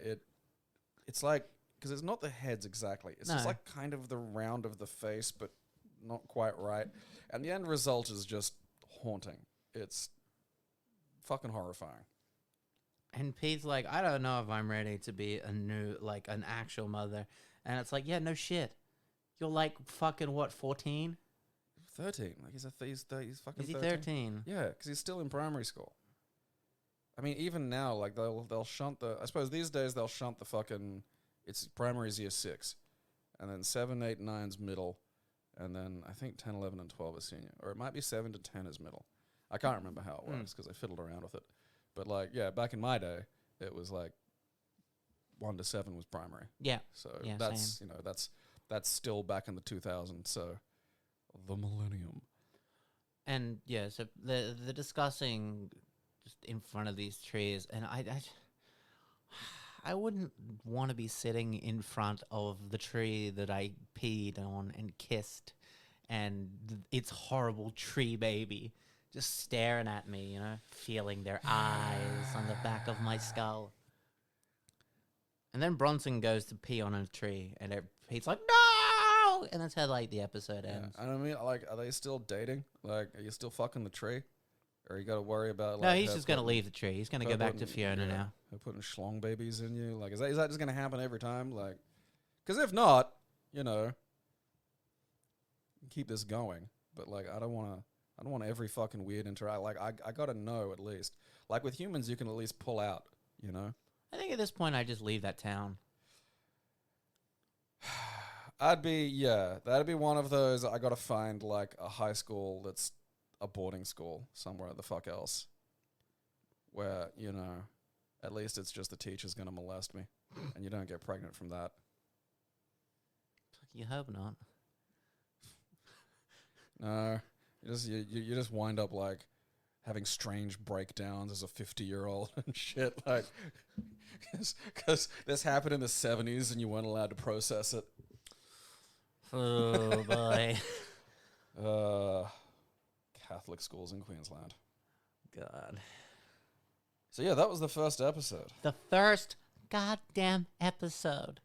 B: it's like, because it's not the heads exactly. It's just like kind of the round of the face, but not quite right. And the end result is just haunting. It's fucking horrifying.
A: And Pete's like, I don't know if I'm ready to be an actual mother. And it's like, yeah, no shit. You're like fucking what, 14?
B: 13. Like he's fucking 13.
A: Is he 13?
B: Yeah, because he's still in primary school. I mean, even now, like they'll shunt I suppose these days they'll shunt the fucking, it's primary's year 6. And then 7, 8, 9's middle. And then I think 10, 11, and 12 is senior. Or it might be 7 to 10 is middle. I can't remember how it was because I fiddled around with it. But like, yeah, back in my day, it was like 1 to 7 was primary.
A: Yeah.
B: So that's that's still back in the 2000s. So the millennium.
A: And yeah, so they're discussing just in front of these trees, and I wouldn't want to be sitting in front of the tree that I peed on and kissed, and its horrible tree baby just staring at me, feeling their eyes on the back of my skull. And then Bronson goes to pee on a tree, and Pete's like, no! And that's how, the episode ends.
B: I mean, like, are they still dating? Like, are you still fucking the tree? Or you got to worry about,
A: no, he's just going to leave the tree. He's going to go back to Fiona now.
B: They're putting schlong babies in you? Like, is that just going to happen every time? Like, because if not, keep this going. But, like, I don't want every fucking weird interact. Like, I got to know at least. Like, with humans, you can at least pull out,
A: I think at this point, I just leave that town.
B: that'd be one of those. I gotta find like a high school that's a boarding school somewhere the fuck else, where at least it's just the teacher's gonna molest me, and you don't get pregnant from that.
A: You hope not.
B: No, you just wind up like having strange breakdowns as a 50-year-old and shit, like, because this happened in the 70s and you weren't allowed to process it.
A: Oh boy.
B: Catholic schools in Queensland.
A: God.
B: So yeah, that was the first episode.
A: The first goddamn episode.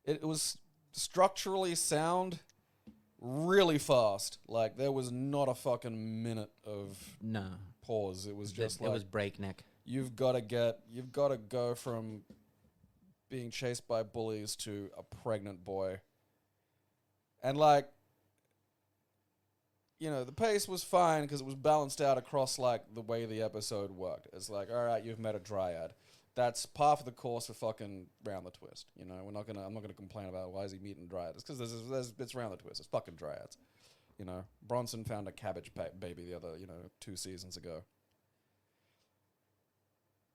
B: It was structurally sound, really fast. Like there was not a fucking minute of pause. It was just
A: it was breakneck.
B: You've got to go from being chased by bullies to a pregnant boy. And like, the pace was fine because it was balanced out across like the way the episode worked. It's like, all right, you've met a dryad. That's par for the course for fucking Round the Twist. I'm not gonna complain about why is he meeting dryads. It's because it's Round the Twist. It's fucking dryads. Bronson found a cabbage baby the other 2 seasons ago.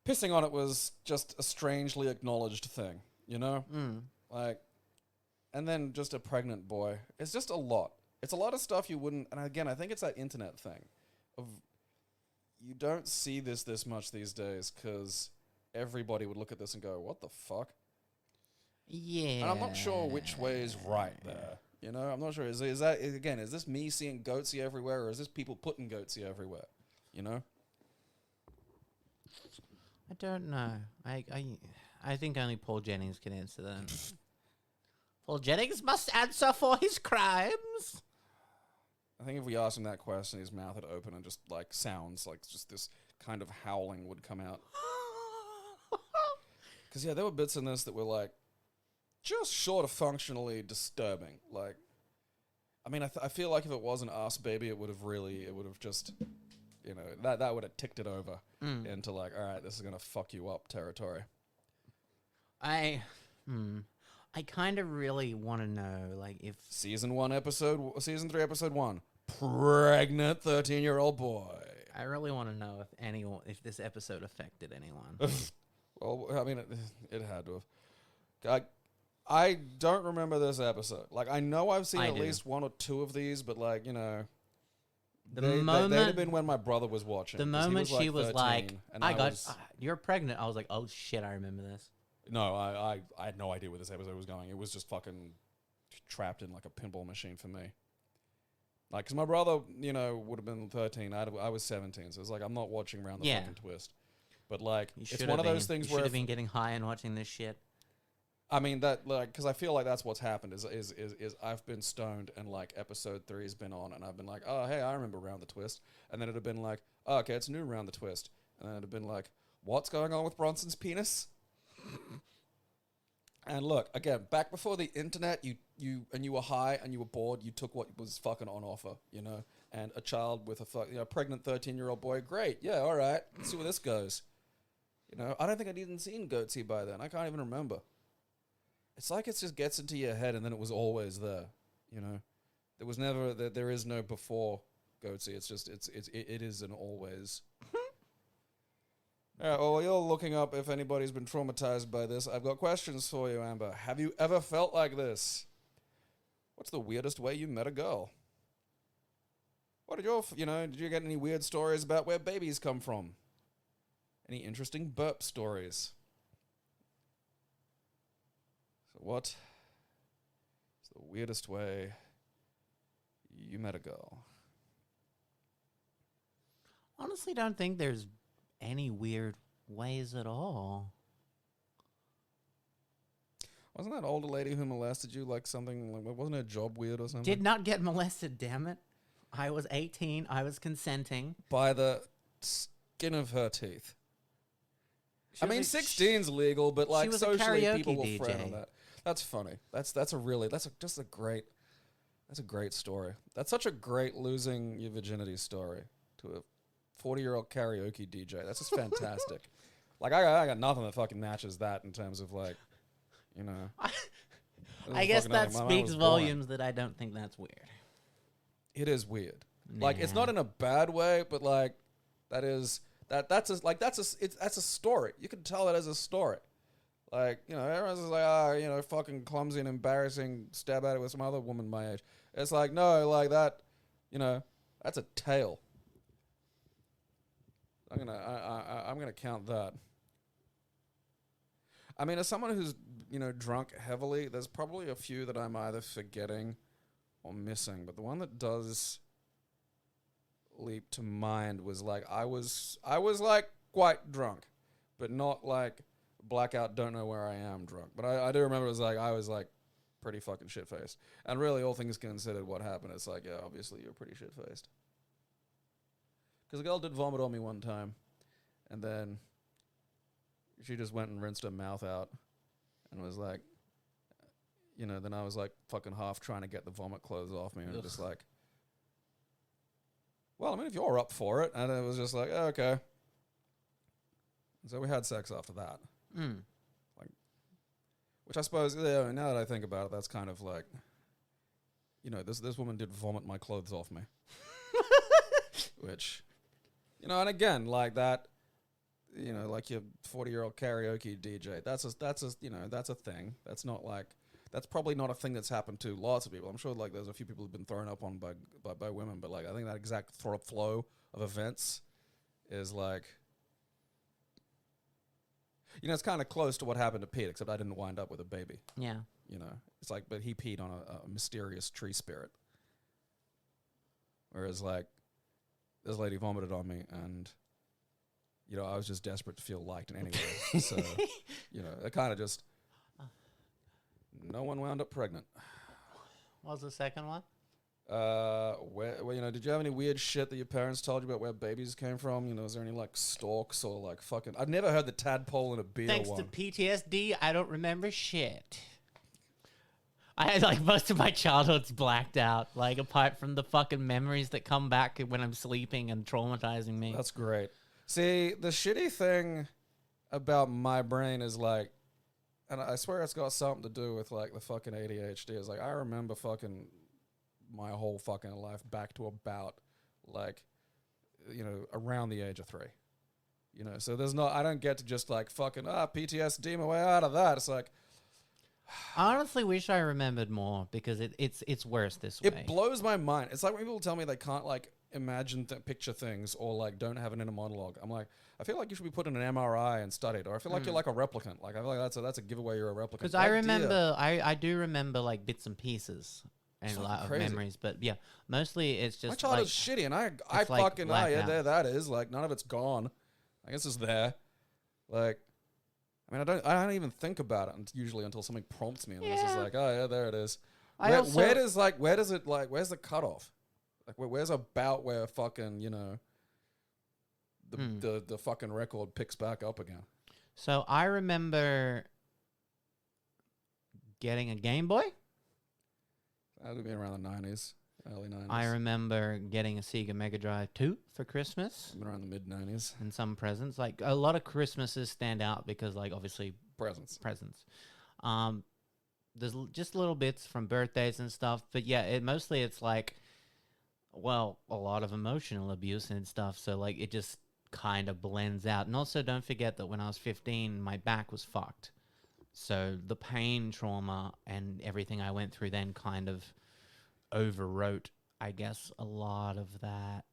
B: Pissing on it was just a strangely acknowledged thing. Like, and then just a pregnant boy. It's just a lot. It's a lot of stuff you wouldn't. And again, I think it's that internet thing of you don't see this much these days because everybody would look at this and go, what the fuck?
A: Yeah.
B: And I'm not sure which way is right there. I'm not sure. Is this me seeing goatsy everywhere, or is this people putting goatsy everywhere?
A: I don't know. I think only Paul Jennings can answer that. Paul Jennings must answer for his crimes.
B: I think if we asked him that question, his mouth would open and just like sounds like just this kind of howling would come out. Because there were bits in this that were like just short of functionally disturbing. Like, I mean, I feel like if it wasn't Ass Baby, it would have just, that would have ticked it over into like, all right, this is gonna fuck you up territory.
A: I kind of really want to know, like, if
B: Season 3, episode 1, pregnant 13-year-old boy.
A: I really want to know if this episode affected anyone.
B: Well, I mean, it had to have. I don't remember this episode. Like, I know I've seen at least 1 or 2 of these, but like, they'd have been when my brother was watching.
A: The moment she was like, you're pregnant, I was like, oh shit, I remember this.
B: No, I had no idea where this episode was going. It was just fucking trapped in like a pinball machine for me. Like, because my brother, would have been 13. I was 17. So it's like, I'm not watching Round the fucking Twist. But like, it's one of those things where... You should have
A: been getting high and watching this shit.
B: I mean, that, like, because I feel like that's what's happened is I've been stoned and like episode 3 has been on and I've been like, oh, hey, I remember Round the Twist. And then it'd have been like, oh, okay, it's new Round the Twist. And then it'd have been like, what's going on with Bronson's penis? And look, again, back before the internet, you were high and you were bored, you took what was fucking on offer, and a child with a pregnant 13-year-old boy, great, yeah, all right, let's see where this goes. I don't think I'd even seen Goatsy by then. I can't even remember. It's like it just gets into your head and then it was always there, There was never, there is no before Goatsy. It's just, it is an always. All right, well, you're looking up if anybody's been traumatized by this. I've got questions for you, Amber. Have you ever felt like this? What's the weirdest way you met a girl? What did did you get any weird stories about where babies come from? Any interesting burp stories? So what is the weirdest way you met a girl?
A: Honestly, don't think there's any weird ways at all.
B: Wasn't that older lady who molested you like something? Like, wasn't her job weird or something?
A: Did not get molested, damn it. I was 18. I was consenting.
B: By the skin of her teeth. I mean, 16's legal, but like socially people will frown on that. That's funny. That's a great story. That's such a great losing your virginity story to a 40-year-old karaoke DJ. That's just fantastic. Like, I got nothing that fucking matches that in terms of like,
A: I guess that speaks volumes that I don't think that's weird.
B: It is weird.
A: Nah.
B: Like, it's not in a bad way, but like, that's a story. You can tell it as a story. Like, you know, everyone's just like, you know, fucking clumsy and embarrassing, stab at it with some other woman my age. It's like, no, like that, you know, that's a tale. I'm gonna count that. I mean, as someone who's, you know, drunk heavily, there's probably a few that I'm either forgetting or missing. But the one that does leap to mind was like, I was like quite drunk, but not like blackout, don't know where I am drunk. But I do remember it was like, I was like pretty fucking shit-faced. And really, all things considered, what happened, it's like, yeah, obviously you're pretty shit-faced. Because the girl did vomit on me one time, and then she just went and rinsed her mouth out and was like, you know, then I was like fucking half trying to get the vomit clothes off me, and just like, well, I mean, if you're up for it. And it was just like, oh, okay. And so we had sex after that. Like, which I suppose, yeah, now that I think about it, that's kind of like, you know, this woman did vomit my clothes off me. Which, you know, and again, like that, you know, like your 40-year-old karaoke DJ, that's a you know, that's a thing. That's not like, that's probably not a thing that's happened to lots of people. I'm sure like there's a few people who've been thrown up on by women, but like I think that exact flow of events is like, you know, it's kind of close to what happened to Pete, except I didn't wind up with a baby.
A: Yeah.
B: You know, it's like, but he peed on a mysterious tree spirit. Whereas like, this lady vomited on me, and, you know, I was just desperate to feel liked in any way. So, you know, it kind of just, no one wound up pregnant.
A: What was the second one?
B: Where, you know, did you have any weird shit that your parents told you about where babies came from? You know, is there any like stalks or like fucking? I've never heard the tadpole in a beer
A: Thanks
B: one.
A: to PTSD, I don't remember shit. I had like most of my childhood's blacked out, like apart from the fucking memories that come back when I'm sleeping and traumatizing me.
B: That's great. See, the shitty thing about my brain is like, and I swear it's got something to do with like the fucking ADHD. Is like, I remember fucking my whole fucking life back to about like, you know, around the age of 3. You know, so there's not, I don't get to just like fucking, PTSD my way out of that. It's like,
A: I honestly wish I remembered more because it's worse this way.
B: It blows my mind. It's like when people tell me they can't like imagine picture things or like don't have an inner monologue. I'm like, I feel like you should be put in an MRI and studied, or I feel like you're like a replicant. Like I feel like that's a giveaway you're a replicant.
A: Because I remember, I do remember like bits and pieces and a lot of memories, but yeah, mostly it's just
B: my childhood's shitty, and I fucking there that is like none of it's gone. I guess it's there. Like, I mean, I don't even think about it usually until something prompts me, and it's just like, oh yeah, there it is. Where's the cutoff? Like, where's about where fucking, you know, the fucking record picks back up again?
A: So I remember getting a Game Boy.
B: That would be around the 90s, early 90s.
A: I remember getting a Sega Mega Drive 2 for Christmas.
B: Around the mid-90s.
A: And some presents. Like, a lot of Christmases stand out because, like, obviously...
B: Presents.
A: There's just little bits from birthdays and stuff. But, yeah, mostly it's, like, well, a lot of emotional abuse and stuff. So, like, it just kind of blends out. And also, don't forget that when I was 15, my back was fucked. So the pain, trauma, and everything I went through then kind of overwrote, I guess, a lot of that.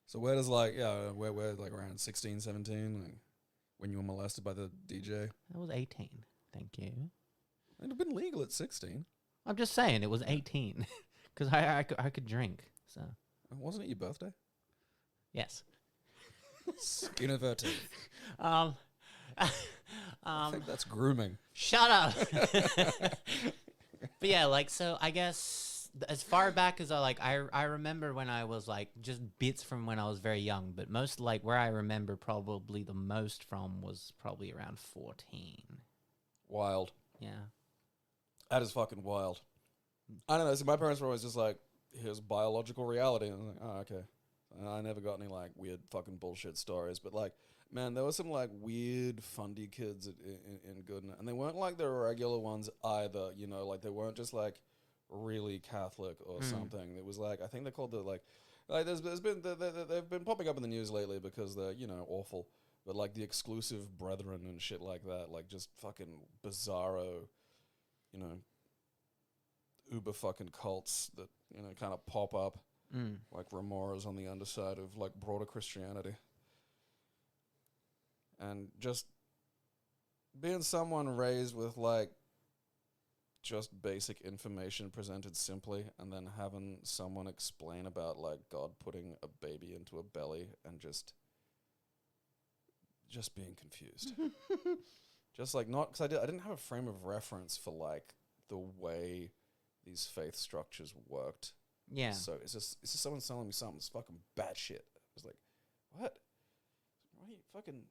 B: So where does like, where like around 16, 17, like when you were molested by the DJ?
A: I was 18, thank you.
B: It'd have been legal at 16.
A: I'm just saying it was 18 because I could drink. So
B: wasn't it your birthday?
A: Yes.
B: Innovative. I think that's grooming.
A: Shut up. But yeah, like, so I guess as far back as I remember when I was like just bits from when I was very young, but most like where I remember probably the most from was probably around 14.
B: Wild.
A: Yeah.
B: That is fucking wild. I don't know. So my parents were always just like, here's biological reality. And I was like, oh, okay. I never got any like weird fucking bullshit stories, but like, man, there were some like weird fundy kids in Goodna, and they weren't like the regular ones either. You know, like they weren't just like really Catholic or something. It was like, I think they're called the like there's been they've been popping up in the news lately because they're, you know, awful, but like the exclusive brethren and shit like that, like just fucking bizarro, you know, uber fucking cults that, you know, kind of pop up. Like remoras on the underside of like broader Christianity. And just being someone raised with like just basic information presented simply, and then having someone explain about like God putting a baby into a belly and just being confused. Just like, not, because I didn't have a frame of reference for like the way these faith structures worked.
A: Yeah.
B: So it's just someone telling me something that's fucking bad shit. I was like, what? Why are you fucking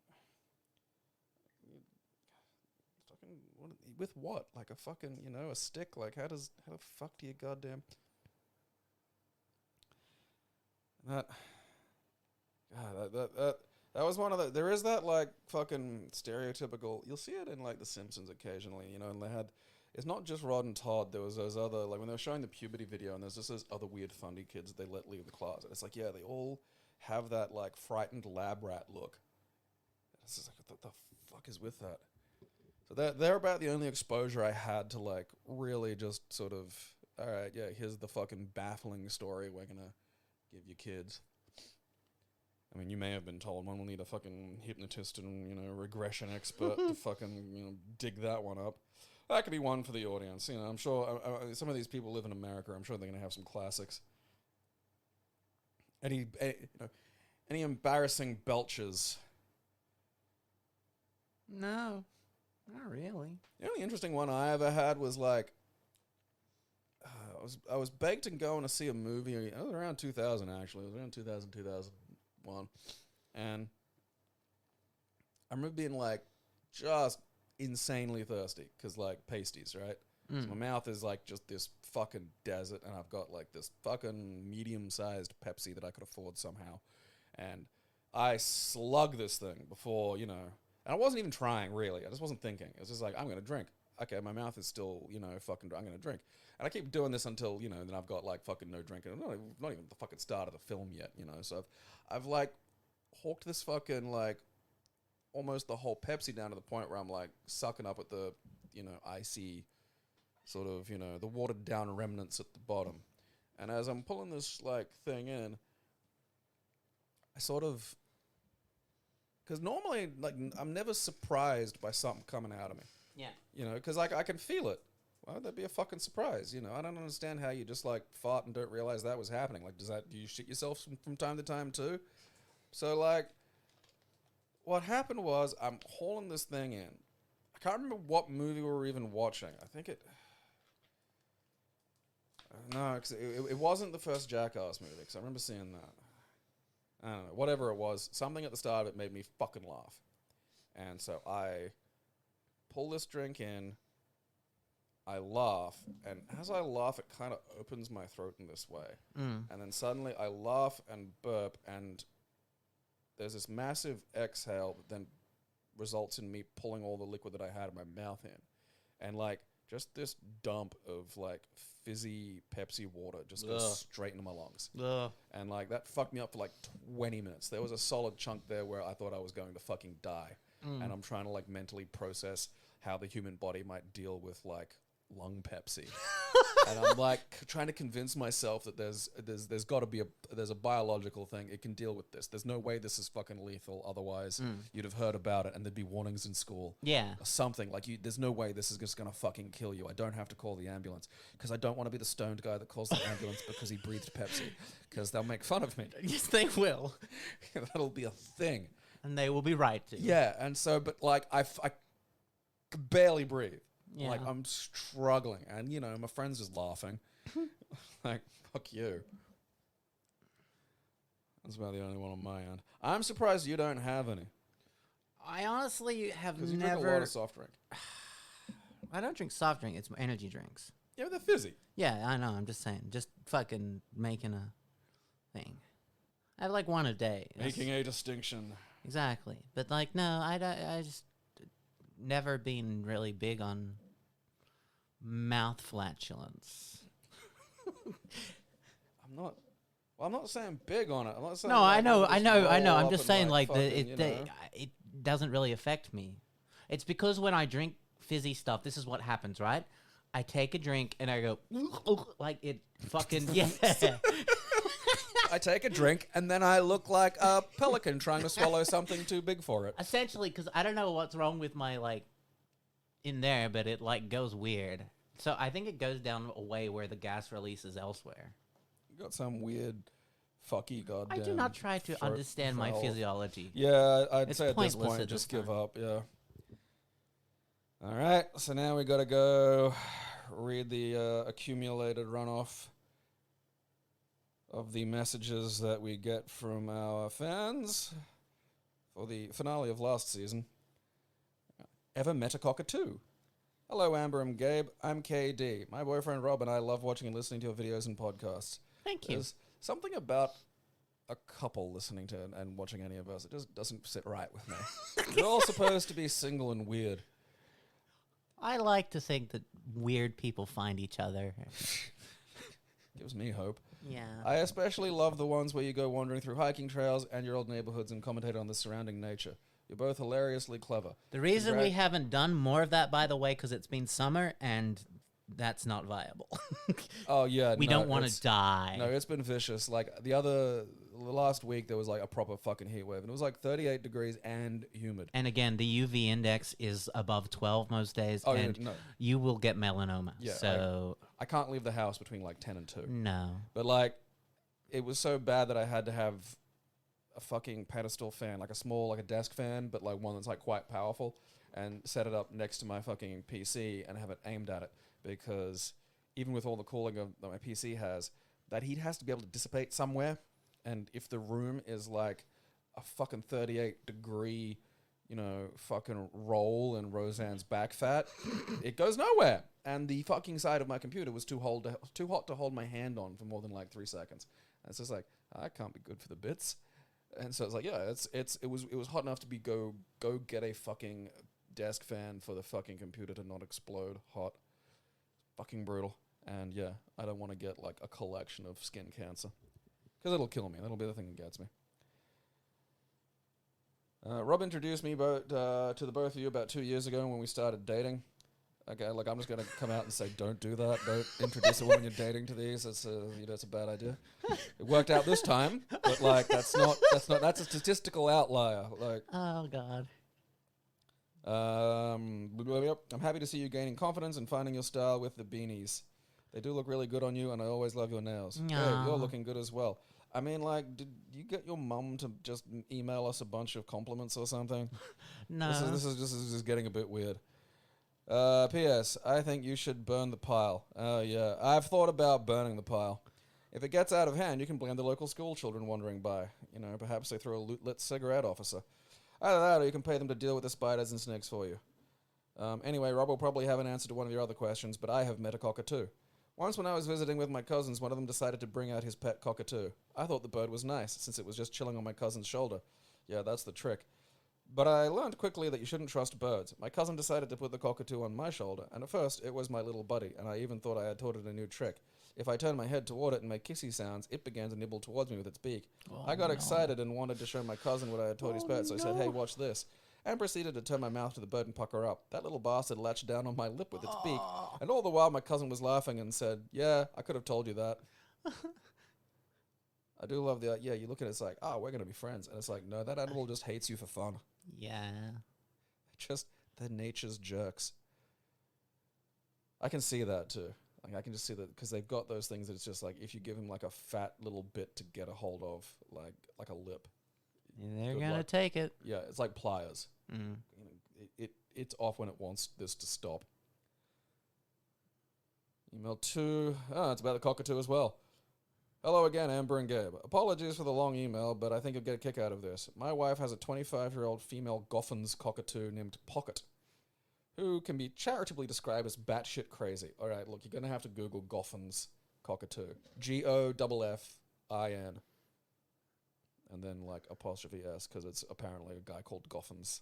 B: what, with what? Like a fucking, you know, a stick? Like how the fuck do you goddamn that was one of the, there is that like fucking stereotypical, you'll see it in like The Simpsons occasionally, you know, and they had, it's not just Rod and Todd. There was those other, like when they were showing the puberty video, and there's just those other weird fundy kids they let leave the class. And it's like, yeah, they all have that like frightened lab rat look. It's just like, what the fuck is with that? So they're about the only exposure I had to like really just sort of, all right, yeah, here's the fucking baffling story we're gonna give you kids. I mean, you may have been told one will need a fucking hypnotist and, you know, regression expert to fucking, you know, dig that one up. That could be one for the audience. You know, I'm sure some of these people live in America. I'm sure they're going to have some classics. Any embarrassing belches?
A: No, not really.
B: The only interesting one I ever had was like, I was baked in going to see a movie. It was around 2000, actually. It was around 2000, 2001. And I remember being like, just insanely thirsty because like pasties, right? So my mouth is like just this fucking desert, and I've got like this fucking medium-sized Pepsi that I could afford somehow, and I slug this thing before, you know, and I wasn't even trying really. I just wasn't thinking. It was just like, I'm gonna drink. Okay, my mouth is still, you know, fucking, I'm gonna drink, and I keep doing this until, you know, then I've got like fucking no drinking. Not even the fucking start of the film yet, you know. So I've like hawked this fucking like almost the whole Pepsi down to the point where I'm like sucking up at the, you know, icy sort of, you know, the watered down remnants at the bottom. And as I'm pulling this like thing in, I sort of, because normally like I'm never surprised by something coming out of me.
A: Yeah.
B: You know, because like I can feel it. Why would that be a fucking surprise? You know, I don't understand how you just like fart and don't realize that was happening. Like, do you shit yourself from time to time too? So like, what happened was I'm hauling this thing in. I can't remember what movie we were even watching. I think it... No, because it wasn't the first Jackass movie, because I remember seeing that. I don't know. Whatever it was, something at the start of it made me fucking laugh. And so I pull this drink in, I laugh, and as I laugh, it kind of opens my throat in this way. And then suddenly I laugh and burp, and there's this massive exhale that then results in me pulling all the liquid that I had in my mouth in. And like, just this dump of like fizzy Pepsi water just goes straight into my lungs. And like, that fucked me up for like 20 minutes. There was a solid chunk there where I thought I was going to fucking die. And I'm trying to like mentally process how the human body might deal with like lung Pepsi. And I'm like trying to convince myself that there's got to be there's a biological thing. It can deal with this. There's no way this is fucking lethal. Otherwise, you'd have heard about it and there'd be warnings in school.
A: Yeah.
B: Or something like there's no way this is just gonna fucking kill you. I don't have to call the ambulance because I don't want to be the stoned guy that calls the ambulance because he breathed Pepsi, because they'll make fun of me.
A: Yes, they will.
B: That'll be a thing.
A: And they will be right to.
B: Yeah, and so, but like I could barely breathe.
A: Yeah.
B: Like, I'm struggling. And, you know, my friend's just laughing. Like, fuck you. That's about the only one on my end. I'm surprised you don't have any.
A: I honestly have never...
B: Because you drink a lot of soft drink.
A: I don't drink soft drink. It's energy drinks.
B: Yeah, but they're fizzy.
A: Yeah, I know. I'm just saying. Just fucking making a thing. I have like one a day.
B: Making a distinction.
A: Exactly. But like, no, I just never been really big on mouth flatulence.
B: I'm not saying big on it. I'm not saying
A: no, I know. I'm just
B: and,
A: saying
B: like,
A: it doesn't really affect me. It's because when I drink fizzy stuff, this is what happens, right? I take a drink and I go like it fucking yeah.
B: I take a drink and then I look like a pelican trying to swallow something too big for it.
A: Essentially, because I don't know what's wrong with my like in there, but it like goes weird. So I think it goes down a way where the gas releases elsewhere.
B: You got some weird fucky goddamn.
A: I do not try to understand my physiology.
B: Yeah, I'd
A: It's
B: say at this
A: pointless
B: point,
A: at
B: just
A: this
B: give
A: time.
B: up. Yeah. All right, so now we got to go read the accumulated runoff of the messages that we get from our fans for the finale of last season. Ever met a cockatoo? Hello, Amber and Gabe. I'm KD. My boyfriend Rob and I love watching and listening to your videos and podcasts.
A: Thank you.
B: There's something about a couple listening to and watching any of us. It just doesn't sit right with me. You're all supposed to be single and weird.
A: I like to think that weird people find each other.
B: Gives me hope.
A: Yeah.
B: I especially love the ones where you go wandering through hiking trails and your old neighborhoods and commentate on the surrounding nature. You're both hilariously clever.
A: The reason we haven't done more of that, by the way, because it's been summer and that's not viable.
B: Oh, yeah.
A: We don't want to die.
B: No, it's been vicious. Like, the last week, there was like a proper fucking heat wave. And it was like 38 degrees and humid.
A: And again, the UV index is above 12 most days.
B: Oh,
A: and
B: yeah, no.
A: you will get melanoma.
B: Yeah,
A: so
B: I can't leave the house between like 10 and 2.
A: no.
B: But like, it was so bad that I had to have a fucking pedestal fan, like a small, like a desk fan, but like one that's like quite powerful, and set it up next to my fucking PC and have it aimed at it, because even with all the cooling that my PC has, that heat has to be able to dissipate somewhere, and if the room is like a fucking 38 degree, fucking roll in Roseanne's back fat, it goes nowhere. And the fucking side of my computer was too hot to hold my hand on for more than like 3 seconds. And it's just like, I can't be good for the bits. And so it's like, yeah, it was hot enough to be go get a fucking desk fan for the fucking computer to not explode hot. Fucking brutal. And yeah, I don't want to get like a collection of skin cancer, because it'll kill me. That'll be the thing that gets me. Rob introduced me to the both of you about 2 years ago when we started dating. Okay, like I'm just gonna come out and say, don't do that. Don't introduce a woman you're dating to these. It's a bad idea. It worked out this time, but like that's a statistical outlier. Like,
A: Oh God.
B: I'm happy to see you gaining confidence and finding your style with the beanies. They do look really good on you, and I always love your nails. Hey, you're looking good as well. I mean, like, did you get your mum to just email us a bunch of compliments or something?
A: No.
B: This is just getting a bit weird. P.S. I think you should burn the pile. Oh, yeah. I've thought about burning the pile. If it gets out of hand, you can blame the local school children wandering by. Perhaps they throw a lit cigarette officer. Either that, or you can pay them to deal with the spiders and snakes for you. Anyway, Rob will probably have an answer to one of your other questions, but I have met a cockatoo. Once when I was visiting with my cousins, one of them decided to bring out his pet cockatoo. I thought the bird was nice, since it was just chilling on my cousin's shoulder. Yeah, that's the trick. But I learned quickly that you shouldn't trust birds. My cousin decided to put the cockatoo on my shoulder, and at first, it was my little buddy, and I even thought I had taught it a new trick. If I turned my head toward it and made kissy sounds, it began to nibble towards me with its beak. I got excited and wanted to show my cousin what I had taught his pet, so I said, hey, watch this, and proceeded to turn my mouth to the bird and pucker up. That little bastard latched down on my lip with its beak, and all the while my cousin was laughing and said, yeah, I could have told you that. I do love the, you look at it, it's like, we're going to be friends. And it's like, no, that animal just hates you for fun.
A: Yeah.
B: They're nature's jerks. I can see that too. Like, I can just see that, because they've got those things that it's just like, if you give him like a fat little bit to get a hold of, like a lip.
A: They're going to take it.
B: Yeah, it's like pliers.
A: Mm.
B: It's off when it wants this to stop. Email 2. It's about the cockatoo as well. Hello again, Amber and Gabe. Apologies for the long email, but I think you'll get a kick out of this. My wife has a 25-year-old female Goffin's cockatoo named Pocket, who can be charitably described as batshit crazy. All right, look, you're going to have to Google Goffin's cockatoo. Goffin. and then like apostrophe S because it's apparently a guy called Gothams.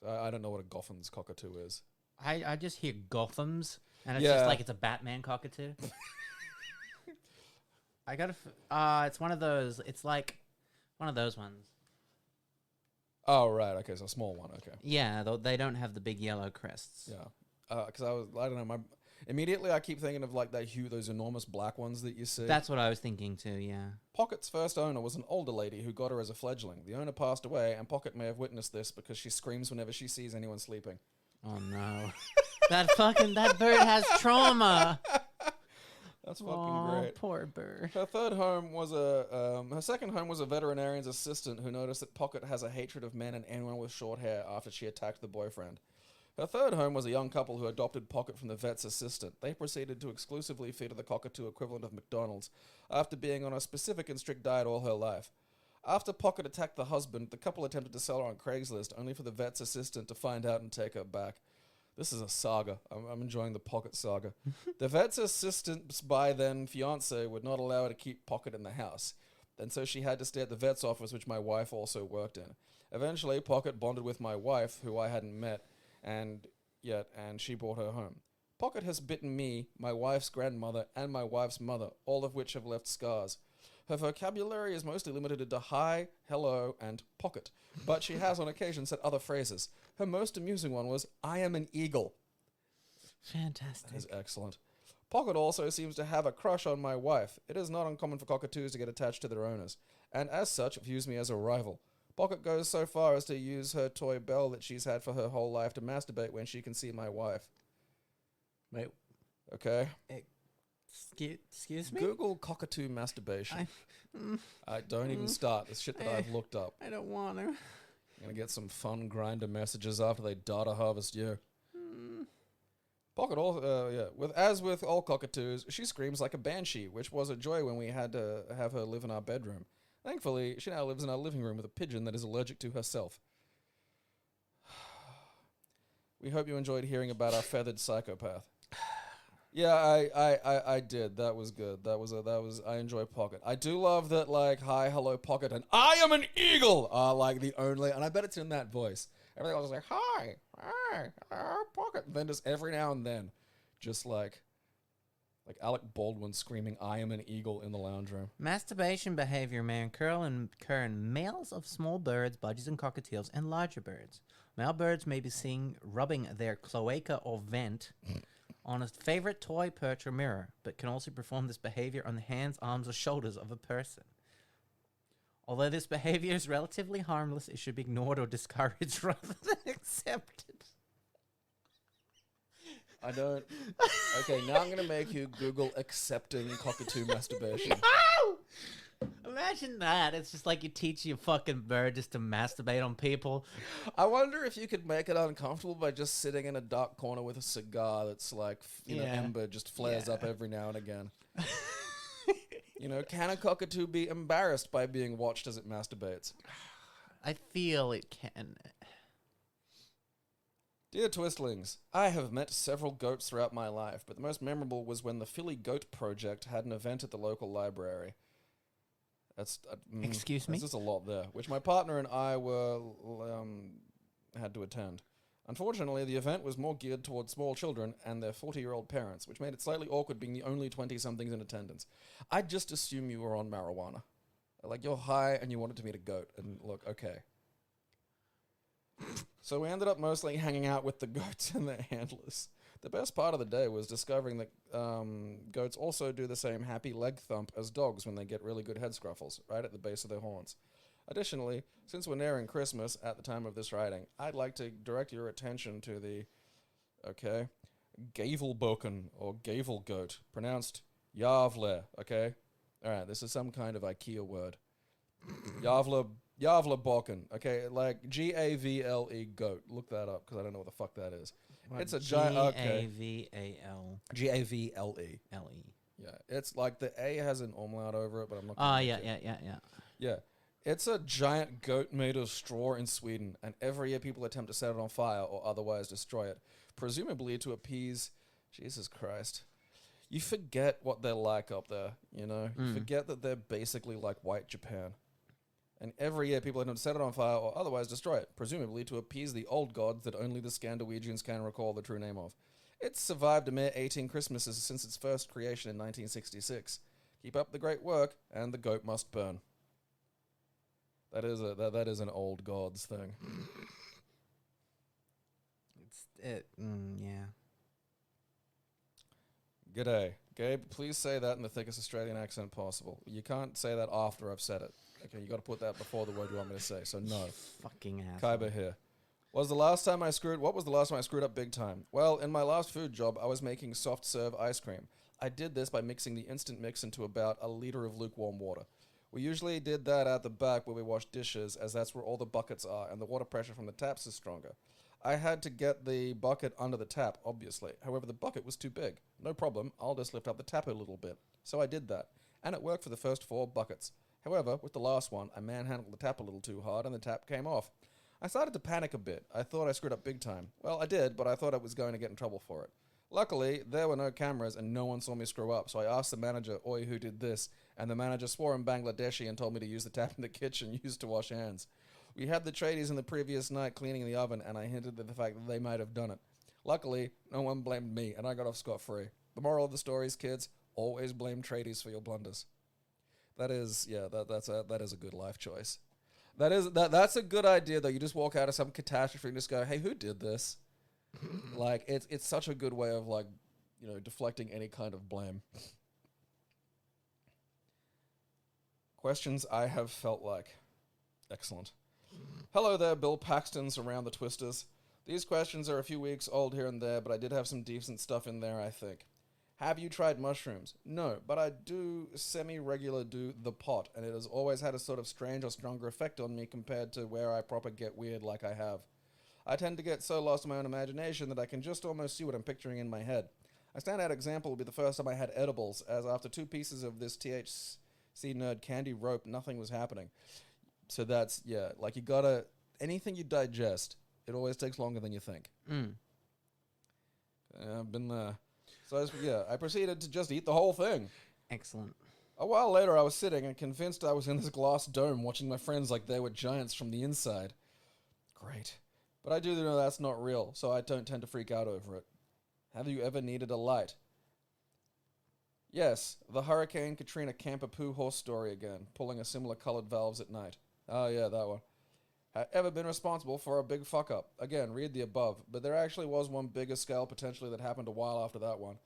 B: I don't know what a Gotham's cockatoo is.
A: I just hear Gothams, and it's just like it's a Batman cockatoo. I gotta. It's one of those. It's like one of those ones.
B: Oh right, okay, so a small one. Okay.
A: Yeah, they don't have the big yellow crests.
B: Yeah, because I don't know. Immediately I keep thinking of like those enormous black ones that you see.
A: That's what I was thinking too. Yeah.
B: Pocket's first owner was an older lady who got her as a fledgling. The owner passed away, and Pocket may have witnessed this because she screams whenever she sees anyone sleeping.
A: Oh no. that bird has trauma.
B: That's fucking great.
A: Poor bird.
B: Her second home was a veterinarian's assistant who noticed that Pocket has a hatred of men and anyone with short hair after she attacked the boyfriend. Her third home was a young couple who adopted Pocket from the vet's assistant. They proceeded to exclusively feed her the cockatoo equivalent of McDonald's after being on a specific and strict diet all her life. After Pocket attacked the husband, the couple attempted to sell her on Craigslist, only for the vet's assistant to find out and take her back. This is a saga. I'm enjoying the Pocket saga. The vet's assistant's by then fiance would not allow her to keep Pocket in the house, and so she had to stay at the vet's office, which my wife also worked in. Eventually, Pocket bonded with my wife, who I hadn't met and she brought her home. Pocket has bitten me, my wife's grandmother, and my wife's mother, all of which have left scars. Her vocabulary is mostly limited to hi, hello, and Pocket, but she has on occasion said other phrases. Her most amusing one was, I am an eagle.
A: Fantastic.
B: That is excellent. Pocket also seems to have a crush on my wife. It is not uncommon for cockatoos to get attached to their owners, and as such, views me as a rival. Pocket goes so far as to use her toy bell that she's had for her whole life to masturbate when she can see my wife.
A: Wait.
B: Okay.
A: Excuse me?
B: Google cockatoo masturbation. I don't even start. This shit that I've looked up.
A: I don't want to.
B: I'm going to get some fun grinder messages after they data harvest you. Pocket also, as with all cockatoos, she screams like a banshee, which was a joy when we had to have her live in our bedroom. Thankfully, she now lives in our living room with a pigeon that is allergic to herself. We hope you enjoyed hearing about our feathered psychopath. Yeah, I did. That was good. I enjoy Pocket. I do love that, like, hi, hello, Pocket, and I am an eagle are, like, the only, and I bet it's in that voice. Everything else is like, hi, Pocket. And then just every now and then, just like Alec Baldwin screaming, I am an eagle in the lounge room.
A: Masturbation behavior may occur in males of small birds, budgies and cockatiels, and larger birds. Male birds may be seen rubbing their cloaca or vent on a favorite toy, perch, or mirror, but can also perform this behavior on the hands, arms, or shoulders of a person. Although this behavior is relatively harmless, it should be ignored or discouraged rather than accepted.
B: I don't... Okay, now I'm going to make you Google accepting cockatoo masturbation.
A: No! Imagine that. It's just like you teach your fucking bird just to masturbate on people.
B: I wonder if you could make it uncomfortable by just sitting in a dark corner with a cigar that's like, you know, ember just flares up every now and again. You know, can a cockatoo be embarrassed by being watched as it masturbates?
A: I feel it can.
B: Dear Twistlings, I have met several goats throughout my life, but the most memorable was when the Philly Goat Project had an event at the local library. That's
A: Excuse me?
B: There's just a lot there, which my partner and I had to attend. Unfortunately, the event was more geared towards small children and their 40-year-old parents, which made it slightly awkward being the only 20-somethings in attendance. I'd just assume you were on marijuana. Like, you're high and you wanted to meet a goat, and look, okay. So we ended up mostly hanging out with the goats and their handlers. The best part of the day was discovering that goats also do the same happy leg thump as dogs when they get really good head scruffles, right at the base of their horns. Additionally, since we're nearing Christmas at the time of this writing, I'd like to direct your attention to the, Gavelboken, or Gavel goat, pronounced Yavle, okay? Alright, this is some kind of IKEA word. Yavleboken, okay? Like Gavle goat. Look that up, because I don't know what the fuck that is.
A: What,
B: it's a giant, okay.
A: G-A-V-A-L.
B: Gavle.
A: L-E.
B: Yeah, it's like the A has an umlaut over it, but I'm not
A: Oh, yeah.
B: Yeah, it's a giant goat made of straw in Sweden, and every year people attempt to set it on fire or otherwise destroy it, presumably to appease... Jesus Christ. You forget what they're like up there, you know? You forget that they're basically like white Japan. And every year people had to set it on fire or otherwise destroy it, presumably to appease the old gods that only the Scandinavians can recall the true name of. It's survived a mere 18 Christmases since its first creation in 1966. Keep up the great work, and the goat must burn. That is an old gods thing.
A: Yeah.
B: G'day. Gabe, please say that in the thickest Australian accent possible. You can't say that after I've said it. Okay, you got to put that before the word you want me to say, so no.
A: Fucking ass.
B: Kaiba here. What was the last time I screwed up big time? Well, in my last food job, I was making soft serve ice cream. I did this by mixing the instant mix into about a liter of lukewarm water. We usually did that at the back where we wash dishes, as that's where all the buckets are, and the water pressure from the taps is stronger. I had to get the bucket under the tap, obviously. However, the bucket was too big. No problem, I'll just lift up the tap a little bit. So I did that, and it worked for the first 4 buckets. However, with the last one, I manhandled the tap a little too hard, and the tap came off. I started to panic a bit. I thought I screwed up big time. Well, I did, but I thought I was going to get in trouble for it. Luckily, there were no cameras, and no one saw me screw up, so I asked the manager, "Oi, who did this?" And the manager swore in Bangladeshi and told me to use the tap in the kitchen used to wash hands. We had the tradies in the previous night cleaning the oven, and I hinted at the fact that they might have done it. Luckily, no one blamed me, and I got off scot-free. The moral of the story is, kids, always blame tradies for your blunders. That is a good life choice. That's a good idea, though. You just walk out of some catastrophe and just go, "Hey, who did this?" Like, it's such a good way of, like, you know, deflecting any kind of blame. Questions I have felt like. Excellent. Hello there, Bill Paxton's around the twisters. These questions are a few weeks old here and there, but I did have some decent stuff in there, I think. Have you tried mushrooms? No, but I do semi-regular do the pot, and it has always had a sort of strange or stronger effect on me compared to where I proper get weird like I have. I tend to get so lost in my own imagination that I can just almost see what I'm picturing in my head. A standout example would be the first time I had edibles, as after 2 pieces of this THC nerd candy rope, nothing was happening. So that's, yeah, like you gotta, anything you digest, it always takes longer than you think. I've been there. So, I proceeded to just eat the whole thing.
A: Excellent.
B: A while later, I was sitting and convinced I was in this glass dome watching my friends like they were giants from the inside. Great. But I do know that's not real, so I don't tend to freak out over it. Have you ever needed a light? Yes, the Hurricane Katrina camper poo horse story again, pulling a similar colored valves at night. Oh yeah, that one. Have ever been responsible for a big fuck up? Again, read the above, but there actually was one bigger scale potentially that happened a while after that one.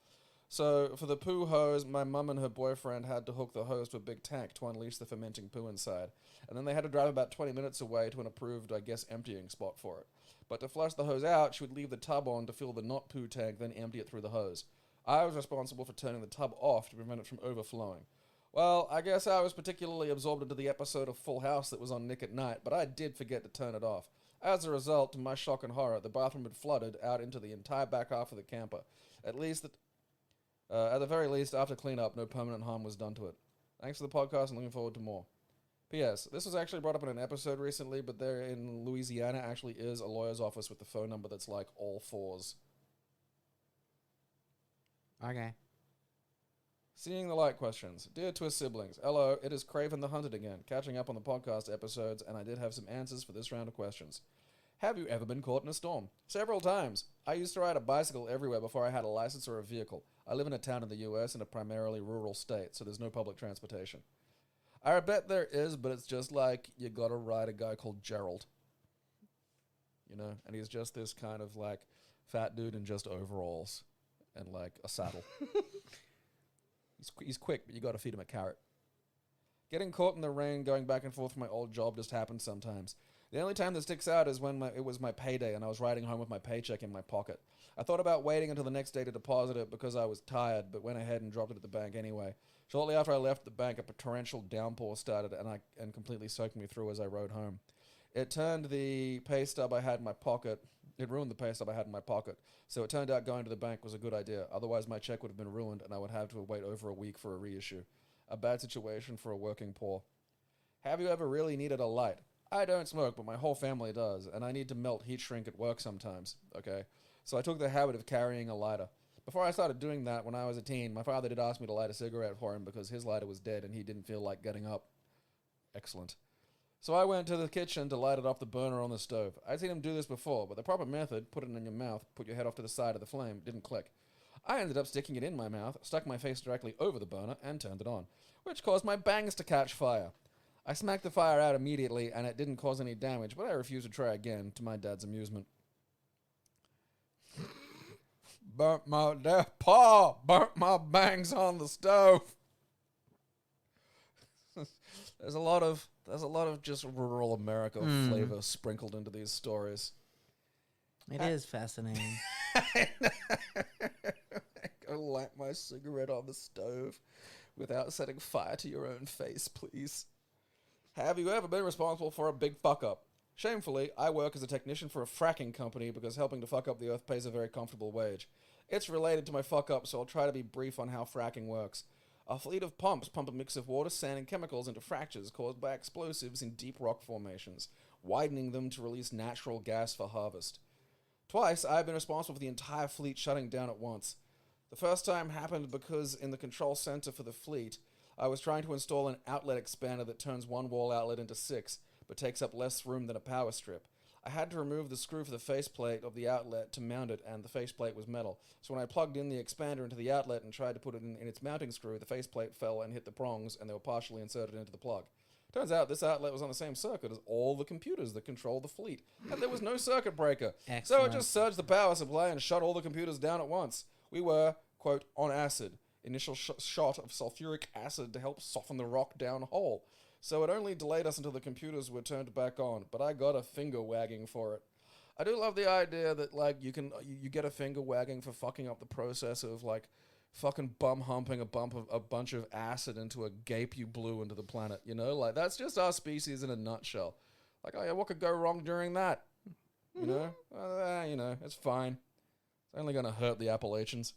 B: So, for the poo hose, my mum and her boyfriend had to hook the hose to a big tank to unleash the fermenting poo inside. And then they had to drive about 20 minutes away to an approved, I guess, emptying spot for it. But to flush the hose out, she would leave the tub on to fill the not poo tank, then empty it through the hose. I was responsible for turning the tub off to prevent it from overflowing. Well, I guess I was particularly absorbed into the episode of Full House that was on Nick at Night, but I did forget to turn it off. As a result, to my shock and horror, the bathroom had flooded out into the entire back half of the camper. At the very least, after cleanup, no permanent harm was done to it. Thanks for the podcast and looking forward to more. P.S. This was actually brought up in an episode recently, but there in Louisiana actually is a lawyer's office with the phone number that's like all 4s.
A: Okay.
B: Seeing the light questions. Dear Twist siblings, hello, it is Craven the Hunted again, catching up on the podcast episodes, and I did have some answers for this round of questions. Have you ever been caught in a storm? Several times. I used to ride a bicycle everywhere before I had a license or a vehicle. I live in a town in the US in a primarily rural state, so there's no public transportation. I bet there is, but it's just like you gotta ride a guy called Gerald. You know, and he's just this kind of like fat dude in just overalls and like a saddle. He's quick, but you gotta feed him a carrot. Getting caught in the rain going back and forth from my old job just happens sometimes. The only time that sticks out is when it was my payday and I was riding home with my paycheck in my pocket. I thought about waiting until the next day to deposit it because I was tired, but went ahead and dropped it at the bank anyway. Shortly after I left the bank, a torrential downpour started and completely soaked me through as I rode home. It ruined the pay stub I had in my pocket, so it turned out going to the bank was a good idea. Otherwise, my check would have been ruined and I would have to wait over a week for a reissue. A bad situation for a working poor. Have you ever really needed a light? I don't smoke, but my whole family does, and I need to melt heat shrink at work sometimes, okay? So I took the habit of carrying a lighter. Before I started doing that, when I was a teen, my father did ask me to light a cigarette for him because his lighter was dead and he didn't feel like getting up. Excellent. So I went to the kitchen to light it off the burner on the stove. I'd seen him do this before, but the proper method, put it in your mouth, put your head off to the side of the flame, didn't click. I ended up sticking it in my mouth, stuck my face directly over the burner, and turned it on, which caused my bangs to catch fire. I smacked the fire out immediately, and it didn't cause any damage, but I refused to try again, to my dad's amusement. Burnt my bangs on the stove. There's a lot of just rural America flavor sprinkled into these stories.
A: It is fascinating.
B: Go light my cigarette on the stove without setting fire to your own face, please. Have you ever been responsible for a big fuck-up? Shamefully, I work as a technician for a fracking company because helping to fuck up the earth pays a very comfortable wage. It's related to my fuck-up, so I'll try to be brief on how fracking works. A fleet of pumps pump a mix of water, sand, and chemicals into fractures caused by explosives in deep rock formations, widening them to release natural gas for harvest. Twice, I've been responsible for the entire fleet shutting down at once. The first time happened because in the control center for the fleet, I was trying to install an outlet expander that turns one wall outlet into 6, but takes up less room than a power strip. I had to remove the screw for the faceplate of the outlet to mount it, and the faceplate was metal. So when I plugged in the expander into the outlet and tried to put it in its mounting screw, the faceplate fell and hit the prongs, and they were partially inserted into the plug. Turns out this outlet was on the same circuit as all the computers that control the fleet, and there was no circuit breaker.
A: Excellent.
B: So it just surged the power supply and shut all the computers down at once. We were, quote, on acid. Initial shot of sulfuric acid to help soften the rock down whole. So it only delayed us until the computers were turned back on, but I got a finger wagging for it. I do love the idea that, like, you get a finger wagging for fucking up the process of, like, fucking bum humping a bunch of acid into a gape you blew into the planet, you know? Like, that's just our species in a nutshell. Like, oh yeah, what could go wrong during that? You know? It's fine. It's only gonna hurt the Appalachians.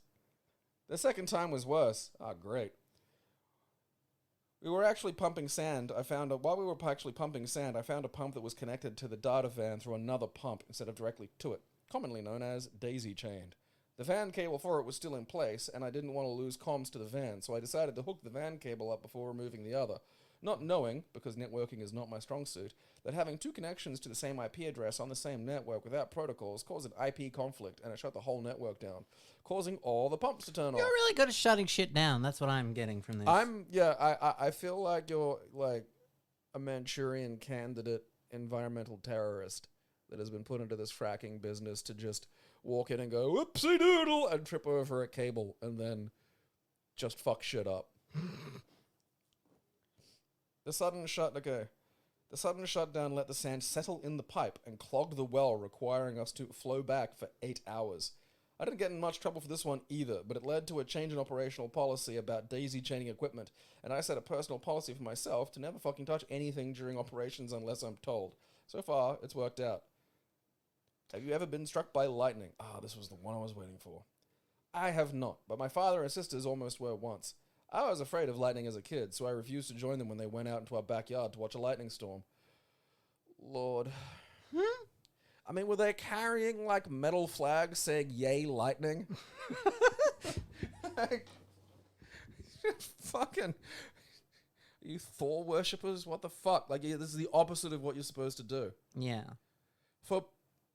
B: The second time was worse. Ah, great. We were actually pumping sand. While we were actually pumping sand, I found a pump that was connected to the data van through another pump instead of directly to it, commonly known as daisy-chained. The van cable for it was still in place, and I didn't want to lose comms to the van, so I decided to hook the van cable up before removing the other, not knowing, because networking is not my strong suit, that having two connections to the same IP address on the same network without protocols caused an IP conflict, and it shut the whole network down, causing all the pumps to turn off.
A: You're really good at shutting shit down. That's what I'm getting from this.
B: I feel like you're like a Manchurian candidate environmental terrorist that has been put into this fracking business to just walk in and go, whoopsie doodle, and trip over a cable and then just fuck shit up. The sudden shutdown let the sand settle in the pipe and clogged the well, requiring us to flow back for 8 hours. I didn't get in much trouble for this one either, but it led to a change in operational policy about daisy-chaining equipment, and I set a personal policy for myself to never fucking touch anything during operations unless I'm told. So far, it's worked out. Have you ever been struck by lightning? This was the one I was waiting for. I have not, but my father and sisters almost were once. I was afraid of lightning as a kid, so I refused to join them when they went out into our backyard to watch a lightning storm. Lord. I mean, were they carrying, like, metal flags saying, yay, lightning? Like, fucking... Are you Thor worshippers? What the fuck? Like, this is the opposite of what you're supposed to do.
A: Yeah.
B: For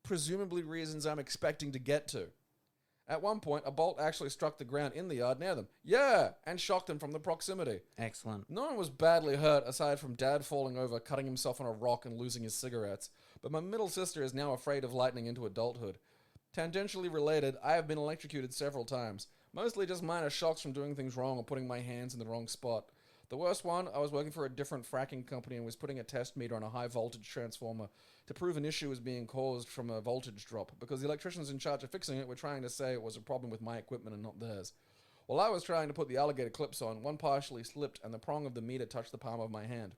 B: presumably reasons I'm expecting to get to. At one point, a bolt actually struck the ground in the yard near them. Yeah, and shocked them from the proximity.
A: Excellent.
B: No one was badly hurt, aside from Dad falling over, cutting himself on a rock, and losing his cigarettes. But my middle sister is now afraid of lightning into adulthood. Tangentially related, I have been electrocuted several times. Mostly just minor shocks from doing things wrong or putting my hands in the wrong spot. The worst one, I was working for a different fracking company and was putting a test meter on a high voltage transformer to prove an issue was being caused from a voltage drop, because the electricians in charge of fixing it were trying to say it was a problem with my equipment and not theirs. While I was trying to put the alligator clips on, one partially slipped and the prong of the meter touched the palm of my hand.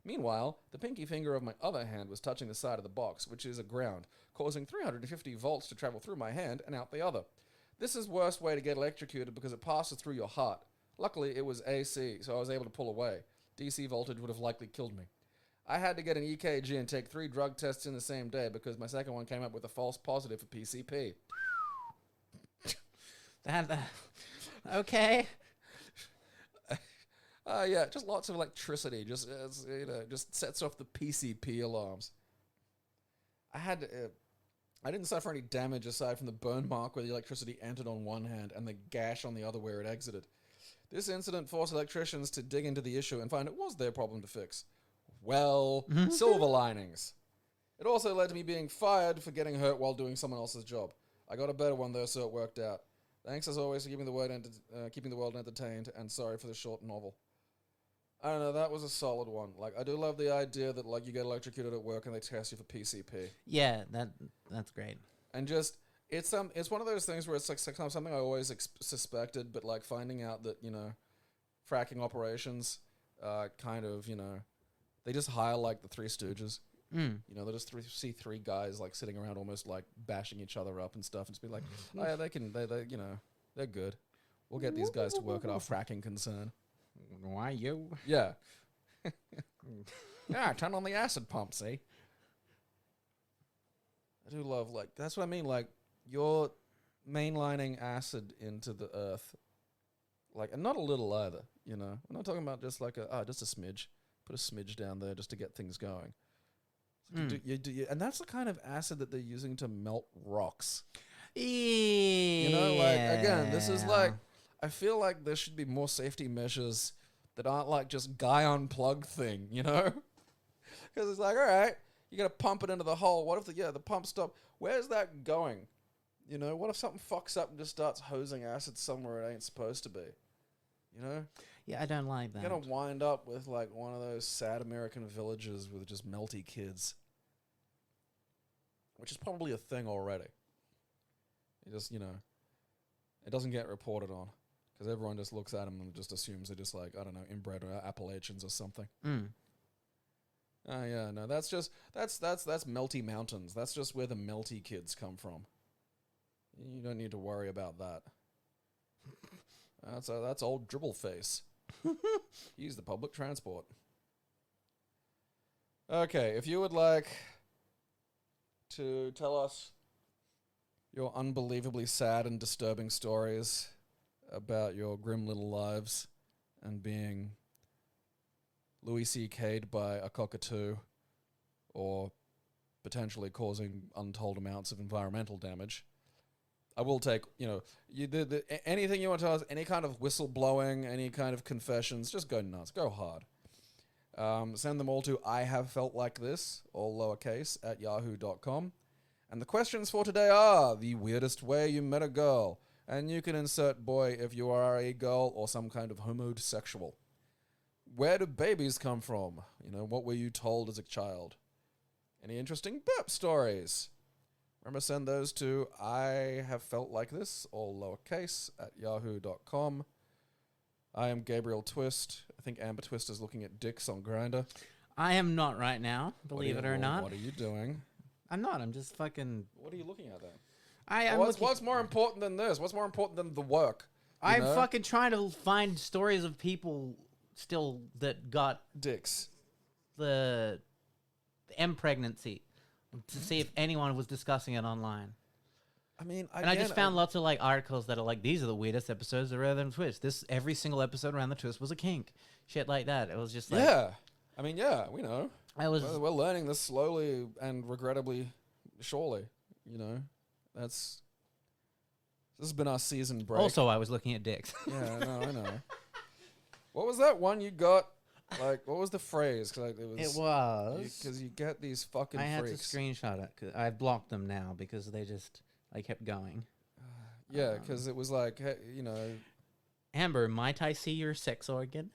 B: Meanwhile, the pinky finger of my other hand was touching the side of the box, which is a ground, causing 350 volts to travel through my hand and out the other. This is the worst way to get electrocuted because it passes through your heart. Luckily, it was AC, so I was able to pull away. DC voltage would have likely killed me. I had to get an EKG and take 3 drug tests in the same day because my second one came up with a false positive for PCP.
A: Okay.
B: Yeah, just lots of electricity. Just just sets off the PCP alarms. I didn't suffer any damage aside from the burn mark where the electricity entered on one hand and the gash on the other where it exited. This incident forced electricians to dig into the issue and find it was their problem to fix. Well, silver linings. It also led to me being fired for getting hurt while doing someone else's job. I got a better one though, so it worked out. Thanks as always for keeping the world entertained, and sorry for the short novel. I don't know, that was a solid one. Like, I do love the idea that like you get electrocuted at work and they test you for PCP.
A: Yeah, that's great.
B: And just it's one of those things where it's like something I always suspected, but like finding out that fracking operations, kind of they just hire like the Three Stooges. They just see three guys like sitting around almost like bashing each other up and stuff, and just be like, oh yeah, they're good. We'll get these guys to work at our fracking concern.
A: Why you?
B: Yeah. Yeah, turn on the acid pump, see? I do love, like, that's what I mean, like, you're mainlining acid into the earth. Like, and not a little either, I'm not talking about just like just a smidge. Put a smidge down there just to get things going. And that's the kind of acid that they're using to melt rocks.
A: Yeah.
B: Again, this is like, I feel like there should be more safety measures that aren't like just guy unplugged thing, Because it's like, all right, you got to pump it into the hole. What if the pump stop? Where's that going? What if something fucks up and just starts hosing acid somewhere it ain't supposed to be?
A: Yeah, I don't like that.
B: You're going to wind up with like one of those sad American villages with just melty kids. Which is probably a thing already. It just, it doesn't get reported on. Because everyone just looks at them and just assumes they're just like, I don't know, inbred Appalachians or something. Oh yeah, no, that's melty mountains. That's just where the melty kids come from. You don't need to worry about that. That's old dribble face. Use the public transport. Okay, if you would like to tell us your unbelievably sad and disturbing stories about your grim little lives and being Louis C.K'd by a cockatoo or potentially causing untold amounts of environmental damage, I will take, anything you want to tell us, any kind of whistle blowing, any kind of confessions, just go nuts, go hard. Send them all to IHaveFeltLikeThis, all lowercase, at yahoo.com. And the questions for today are the weirdest way you met a girl. And you can insert boy if you are a girl or some kind of homosexual. Where do babies come from? What were you told as a child? Any interesting burp stories? Remember, send those to IHaveFeltLikeThis, all lowercase, at yahoo.com. I am Gabriel Twist. I think Amber Twist is looking at dicks on Grindr.
A: I am not right now, believe it or not.
B: What are you doing?
A: I'm not. I'm just fucking...
B: What are you looking at then? What's more important than this? What's more important than the work?
A: I'm fucking trying to find stories of people still that got...
B: dicks.
A: The M pregnancy. To see if anyone was discussing it online.
B: I mean,
A: I just found lots of like articles that are like, these are the weirdest episodes of Rather Than Twist. Every single episode around the twist was a kink. Shit like that. It was just like...
B: Yeah. I mean, yeah, we know.
A: We're
B: learning this slowly and regrettably, surely. This has been our season break.
A: Also, I was looking at dicks.
B: Yeah, no, I know. What was that one you got? Like, what was the phrase?
A: It was...
B: Because you get these fucking freaks.
A: I had to screenshot it. Cause I blocked them now because they just... I kept going.
B: Yeah, because it was like, hey,
A: Amber, might I see your sex organ?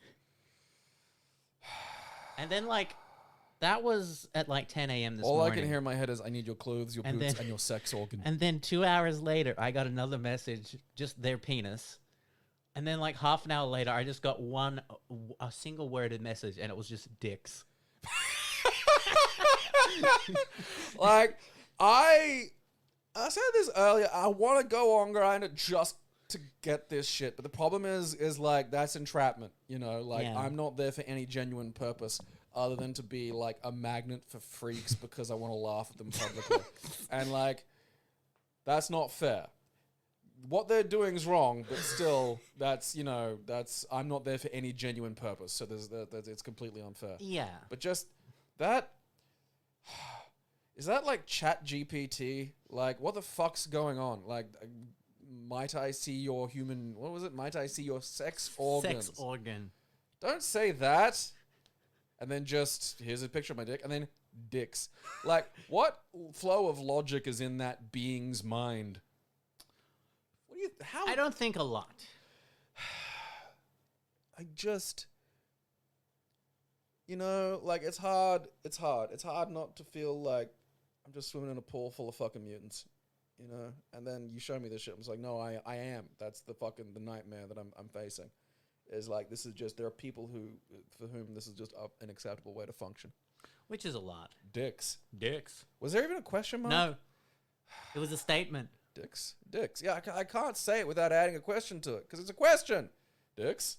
A: And then, like, that was at like 10 a.m. this morning.
B: All I can hear in my head is, I need your clothes, your boots, and your sex organ.
A: And then 2 hours later, I got another message, just their penis. And then, like, half an hour later, I just got a single worded message, and it was just dicks.
B: Like, I said this earlier, I want to go on Grindr just to get this shit. But the problem is like, that's entrapment, I'm not there for any genuine purpose other than to be, like, a magnet for freaks because I want to laugh at them publicly. And, like, that's not fair. what they're doing is wrong, but still, that's I'm not there for any genuine purpose. So it's completely unfair.
A: Yeah.
B: But just that. Is that like Chat GPT? Like, what the fuck's going on? Like, might I see your human... What was it? Might I see your sex organs?
A: Sex organ.
B: Don't say that. And then just, here's a picture of my dick. And then dicks. Like, what flow of logic is in that being's mind? How?
A: I don't think a lot.
B: I just... like, it's hard. It's hard not to feel like I'm just swimming in a pool full of fucking mutants, And then you show me this shit. I'm just like, no, I am. That's the nightmare that I'm facing. Is like, this is just, there are people for whom this is just an acceptable way to function.
A: Which is a lot.
B: Dicks.
A: Dicks.
B: Was there even a question mark?
A: No. It was a statement.
B: Dicks. Yeah, I can't say it without adding a question to it, because it's a question. Dicks.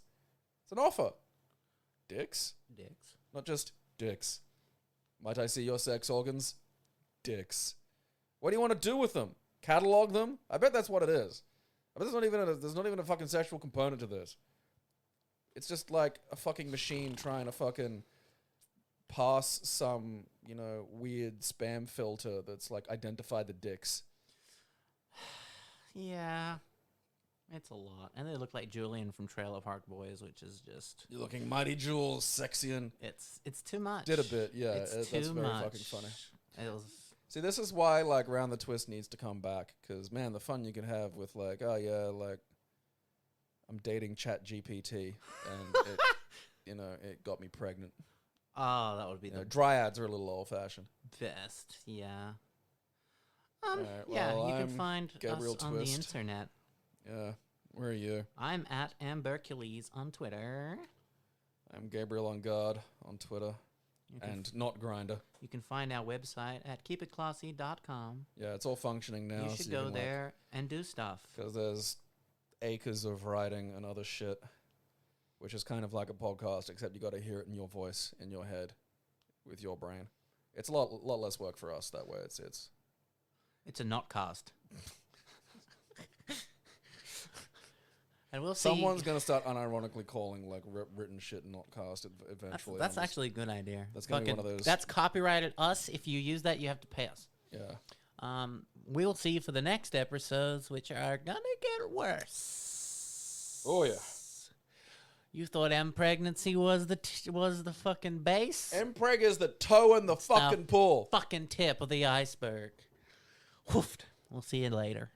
B: It's an offer. Dicks. Not just dicks. Might I see your sex organs? Dicks. What do you want to do with them? Catalog them? I bet that's what it is. I bet there's not even a fucking sexual component to this. It's just like a fucking machine trying to fucking pass some, weird spam filter that's like identify the dicks.
A: Yeah. It's a lot. And they look like Julian from Trailer Park Boys, which is just...
B: You're looking mighty Jules, sexy and...
A: It's too much.
B: Did a bit, yeah.
A: It's
B: that's
A: too
B: very
A: much.
B: fucking funny.
A: It was...
B: See, this is why, like, Round the Twist needs to come back. Because, man, the fun you can have with, like, oh, yeah, like, I'm dating Chat GPT. And, it got me pregnant.
A: Oh, that would be the
B: dryads are a little old-fashioned.
A: best, yeah.
B: Well,
A: you
B: I'm
A: can find
B: Gabriel
A: us on the
B: Twist.
A: internet.
B: Yeah. Where are you?
A: I'm at Ambercules on Twitter.
B: I'm Gabriel on Guard on Twitter. And not Grindr.
A: You can find our website at keepitclassy.com.
B: Yeah, it's all functioning now.
A: You should go there and do stuff.
B: Because there's acres of writing and other shit, which is kind of like a podcast, except you got to hear it in your voice, in your head, with your brain. It's a lot less work for us that way.
A: It's a not cast. And we'll see.
B: Someone's going to start unironically calling like written shit not cast eventually.
A: That's actually a good idea.
B: That's going to be one of those.
A: That's copyrighted us. If you use that, you have to pay us.
B: Yeah.
A: We'll see you for the next episodes, which are going to get worse.
B: Oh, yeah.
A: You thought pregnancy was the fucking base?
B: Mpreg is the toe in the fucking pool.
A: Fucking tip of the iceberg. Woofed. We'll see you later.